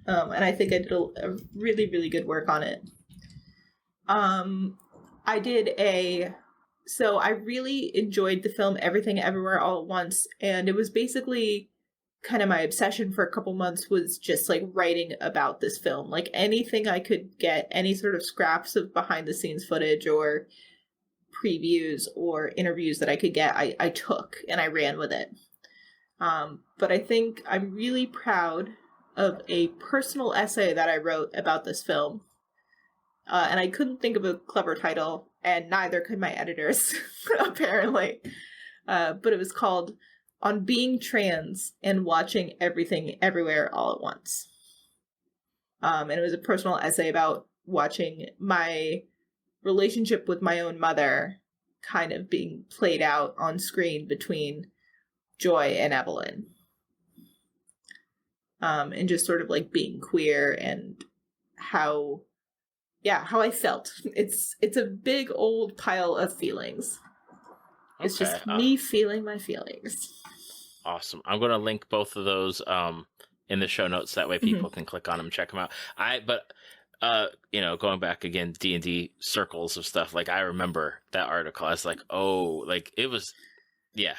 S2: And I think I did a really, really good work on it. So I really enjoyed the film Everything Everywhere All at Once. And it was basically kind of my obsession for a couple months was just like writing about this film. Like anything I could get, any sort of scraps of behind the scenes footage or previews or interviews that I could get, I took and I ran with it. But I think I'm really proud of a personal essay that I wrote about this film. And I couldn't think of a clever title, and neither could my editors, apparently. But it was called On Being Trans and Watching Everything Everywhere All at Once. And it was a personal essay about watching my relationship with my own mother kind of being played out on screen between Joy and Evelyn. And just sort of like being queer and how I felt. It's a big old pile of feelings. Okay. It's just me feeling my feelings.
S1: Awesome. I'm going to link both of those in the show notes. That way people can click on them, check them out. Going back again, D&D circles of stuff. Like I remember that article. I was like, oh, like it was. Yeah,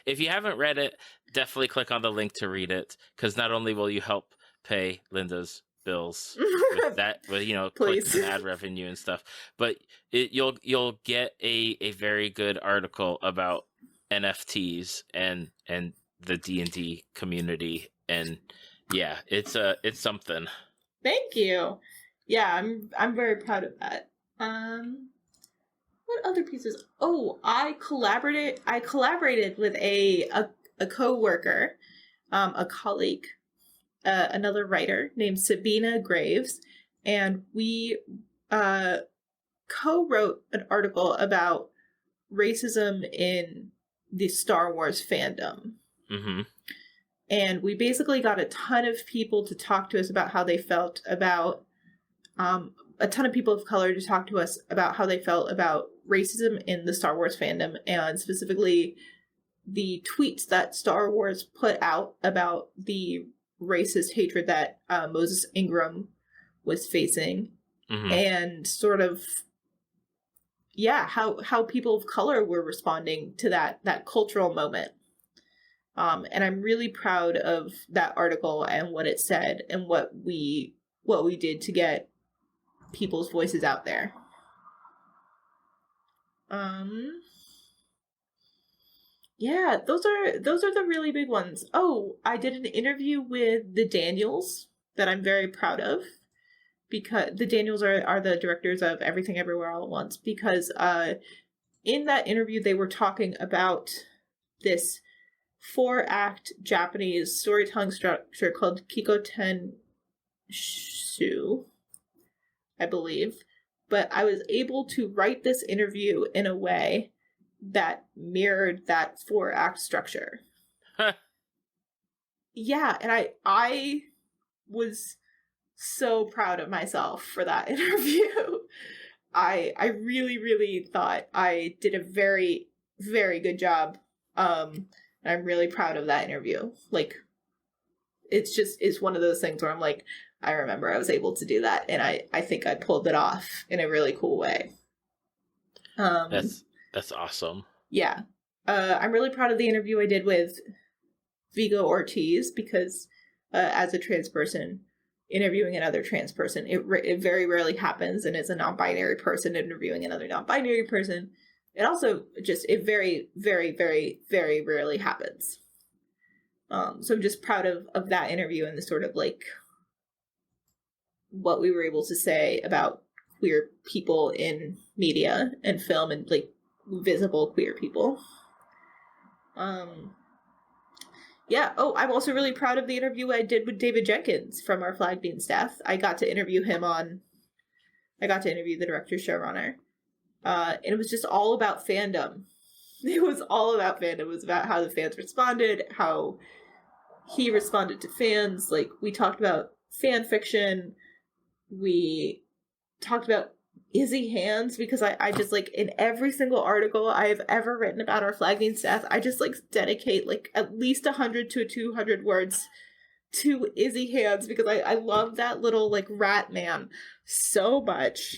S1: if you haven't read it, definitely click on the link to read it, because not only will you help pay Linda's bills with that, with clicks and ad revenue and stuff, but you'll get a very good article about NFTs and the D&D community, and yeah, it's something.
S2: Thank you. Yeah, I'm very proud of that. What other pieces? Oh, I collaborated with a co-worker, a colleague, another writer named Sabina Graves, and we co-wrote an article about racism in the Star Wars fandom. Mm-hmm. And we basically got a ton of people to talk to us about how they felt about, a ton of people of color to talk to us about how they felt about racism in the Star Wars fandom, and specifically the tweets that Star Wars put out about the racist hatred that Moses Ingram was facing, and sort of, how people of color were responding to that cultural moment. And I'm really proud of that article and what it said and what we did to get people's voices out there. Those are the really big ones. Oh, I did an interview with the Daniels that I'm very proud of, because the Daniels are the directors of Everything Everywhere All at Once, because in that interview they were talking about this 4-act Japanese storytelling structure called Kikoten Shu, I believe. But I was able to write this interview in a way that mirrored that 4-act structure. Yeah, and I was so proud of myself for that interview. I really, really thought I did a very, very good job. And I'm really proud of that interview. Like, it's one of those things where I'm like, I remember I was able to do that, and I think I pulled it off in a really cool way.
S1: That's awesome.
S2: Yeah. I'm really proud of the interview I did with Vigo Ortiz, because as a trans person, interviewing another trans person, it very rarely happens, and as a non-binary person interviewing another non-binary person, it also it very, very, very, very rarely happens. So I'm just proud of that interview and the sort of like what we were able to say about queer people in media and film, and like visible queer people. Yeah. Oh, I'm also really proud of the interview I did with David Jenkins from our Flag Bean staff. I got to interview the director showrunner. And it was just all about fandom. It was all about fandom. It was about how the fans responded, how he responded to fans. Like, we talked about fan fiction. We talked about Izzy Hands, because I just, like, in every single article I have ever written about our Flag Bean staff, I just, like, dedicate, like, at least 100 to 200 words to Izzy Hands, because I love that little, like, rat man so much.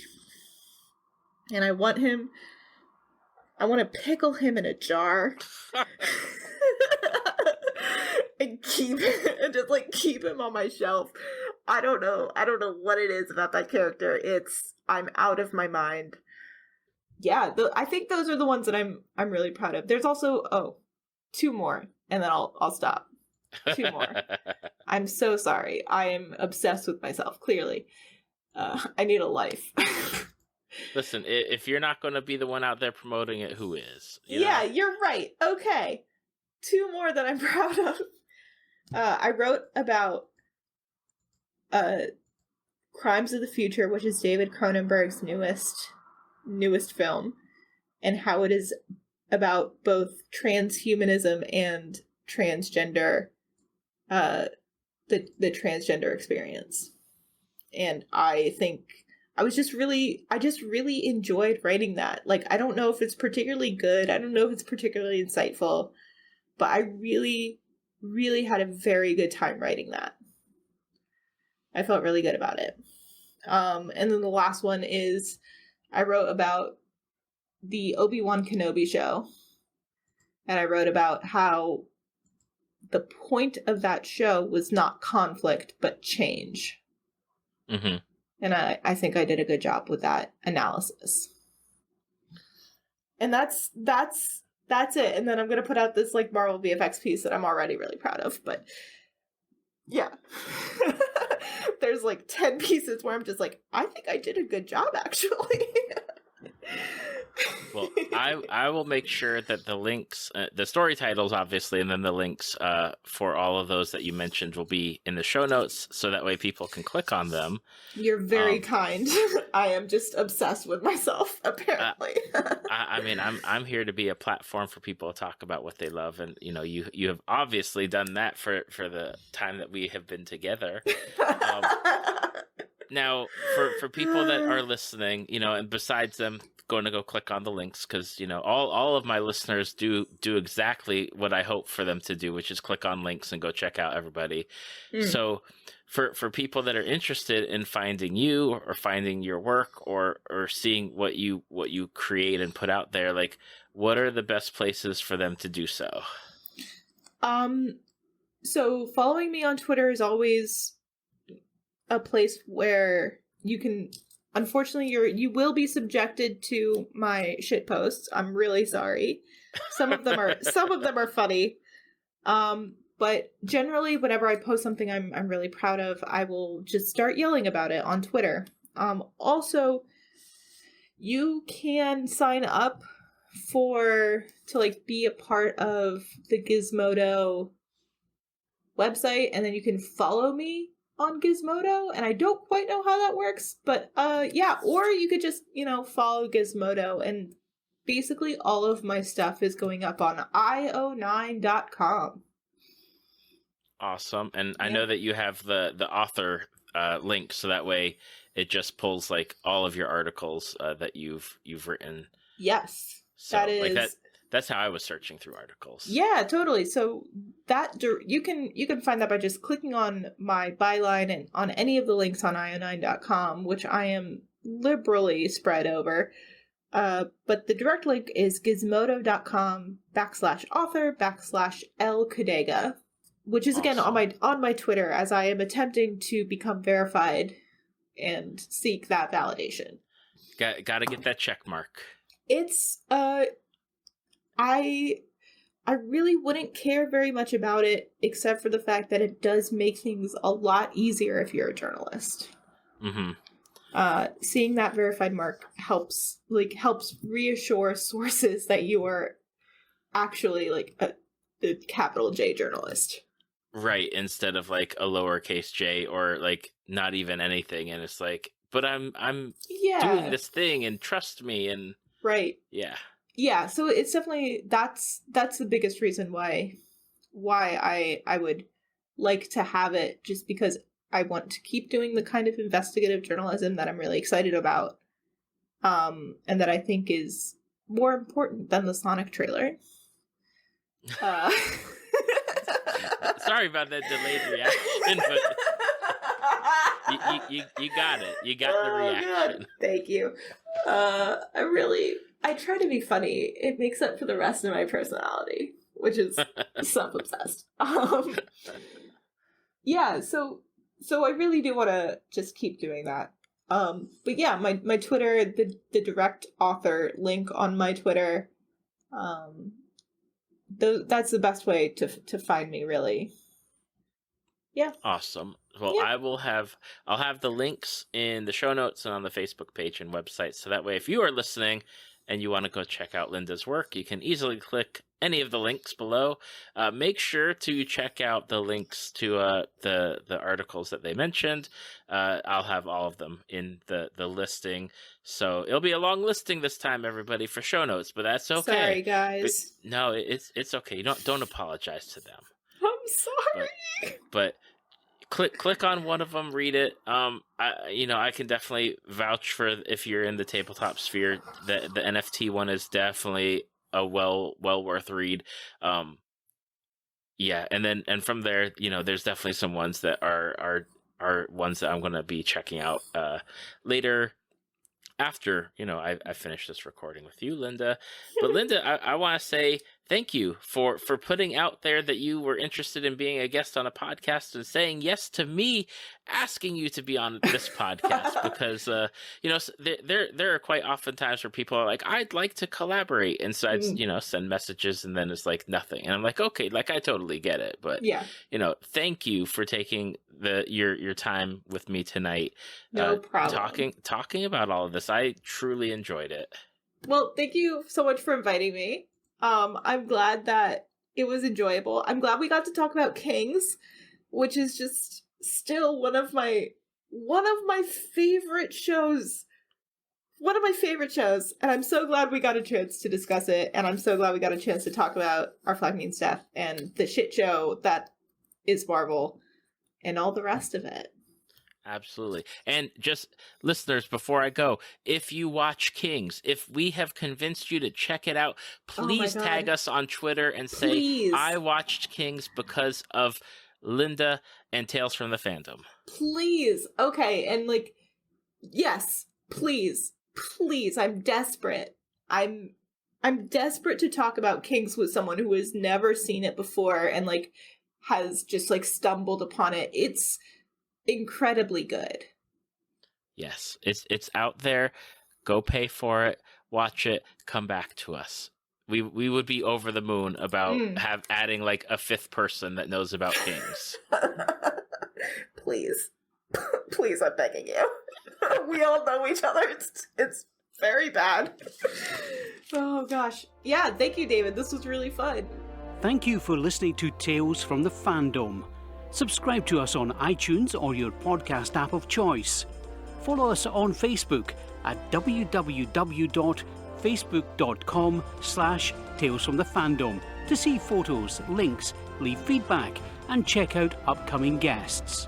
S2: And I want to pickle him in a jar and keep him on my shelf. I don't know what it is about that character. I'm out of my mind. Yeah, I think those are the ones that I'm really proud of. There's also two more, and then I'll stop. Two more. I'm so sorry. I am obsessed with myself. Clearly, I need a life.
S1: Listen, if you're not going to be the one out there promoting it, who is?
S2: Yeah, you're right. Okay. Two more that I'm proud of. I wrote about Crimes of the Future, which is David Cronenberg's newest film, and how it is about both transhumanism and transgender, the transgender experience. And I think I just really enjoyed writing that. Like, I don't know if it's particularly good. I don't know if it's particularly insightful, but I really, really had a very good time writing that. I felt really good about it. And then the last one is I wrote about the Obi-Wan Kenobi show. And I wrote about how the point of that show was not conflict, but change.
S1: Mm-hmm.
S2: And I think I did a good job with that analysis. And that's it. And then I'm going to put out this like Marvel VFX piece that I'm already really proud of. But yeah, there's like 10 pieces where I'm just like, I think I did a good job, actually.
S1: Well, I will make sure that the links, the story titles, obviously, and then the links for all of those that you mentioned will be in the show notes, so that way people can click on them.
S2: You're very kind. I am just obsessed with myself, apparently.
S1: I mean, I'm here to be a platform for people to talk about what they love, and you have obviously done that for the time that we have been together. Now, for people that are listening, and besides them going to go click on the links, because all of my listeners do exactly what I hope for them to do, which is click on links and go check out everybody. So for people that are interested in finding you or finding your work or seeing what you create and put out there, like, what are the best places for them to do so?
S2: So following me on Twitter is always a place where you can, unfortunately, you will be subjected to my shit posts. I'm really sorry. Some of them are funny. But generally, whenever I post something I'm really proud of, I will just start yelling about it on Twitter. Also, you can sign up to like be a part of the Gizmodo website, and then you can follow me on Gizmodo, and I don't quite know how that works, but yeah, or you could just, follow Gizmodo, and basically all of my stuff is going up on io9.com.
S1: Awesome. And I know that you have the author link, so that way it just pulls like all of your articles that you've written.
S2: Yes.
S1: So
S2: that is
S1: like that's how I was searching through articles.
S2: Yeah, totally. So that you can find that by just clicking on my byline and on any of the links on io9.com, which I am liberally spread over. But the direct link is gizmodo.com/author/L Codega. which is again
S1: Awesome.
S2: on my Twitter, as I am attempting to become verified and seek that validation.
S1: Got to get that check mark.
S2: It's I really wouldn't care very much about it, except for the fact that it does make things a lot easier if you're a journalist.
S1: Mm-hmm.
S2: Seeing that verified mark helps reassure sources that you are actually like a capital J journalist.
S1: Right, instead of like a lowercase j or like not even anything, and it's like, but I'm doing this thing and trust me, and
S2: right. Yeah, so it's definitely that's the biggest reason why I would like to have it, just because I want to keep doing the kind of investigative journalism that I'm really excited about, and that I think is more important than the Sonic trailer.
S1: Sorry about that delayed reaction, but you got it. You got the reaction.
S2: God. Thank you. I try to be funny. It makes up for the rest of my personality, which is self-obsessed. Yeah, so I really do want to just keep doing that. But yeah, my Twitter, the direct author link on my Twitter, that's the best way to find me, really. Yeah.
S1: Awesome. Well, yeah. I'll have the links in the show notes and on the Facebook page and website, so that way if you are listening and you want to go check out Linda's work, you can easily click any of the links below. Make sure to check out the links to the articles that they mentioned. I'll have all of them in the listing. So it'll be a long listing this time, everybody, for show notes, but that's okay.
S2: Sorry, guys.
S1: But, no, it's okay. You don't apologize to them.
S2: I'm sorry.
S1: But click on one of them, read it. I can definitely vouch for, if you're in the tabletop sphere, the NFT one is definitely a well worth read. Yeah, and from there, there's definitely some ones that are ones that I'm going to be checking out later, after I finish this recording with you, Linda. But Linda, I want to say thank you for putting out there that you were interested in being a guest on a podcast and saying yes to me asking you to be on this podcast, because there are quite often times where people are like, I'd like to collaborate, and so I'd send messages and then it's like nothing, and I'm like, okay, like I totally get it, but
S2: yeah,
S1: thank you for taking your time with me tonight.
S2: No problem.
S1: Talking about all of this. I truly enjoyed it.
S2: Well, thank you so much for inviting me. I'm glad that it was enjoyable. I'm glad we got to talk about Kings, which is just still one of my favorite shows. One of my favorite shows, and I'm so glad we got a chance to discuss it, and I'm so glad we got a chance to talk about Our Flag Means Death and the shit show that is Marvel and all the rest of it.
S1: Absolutely. And just listeners, before I go, if you watch Kings, if we have convinced you to check it out, please tag us on Twitter and say, I watched Kings because of Linda and Tales from the Fandom.
S2: Please. Okay. And yes, please, I'm desperate. I'm desperate to talk about Kings with someone who has never seen it before and has just stumbled upon it. It's incredibly good.
S1: Yes, it's out there. Go pay for it, watch it, come back to us. We would be over the moon about adding a fifth person that knows about Kings.
S2: Please, I'm begging you. We all know each other. It's very bad. Oh gosh. Yeah, thank you, David. This was really fun.
S3: Thank you for listening to Tales from the Fandom. Subscribe to us on iTunes or your podcast app of choice. Follow us on Facebook at www.facebook.com/talesfromthefandom to see photos, links, leave feedback, and check out upcoming guests.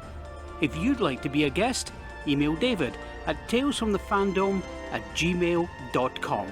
S3: If you'd like to be a guest, email David at talesfromthefandom@gmail.com.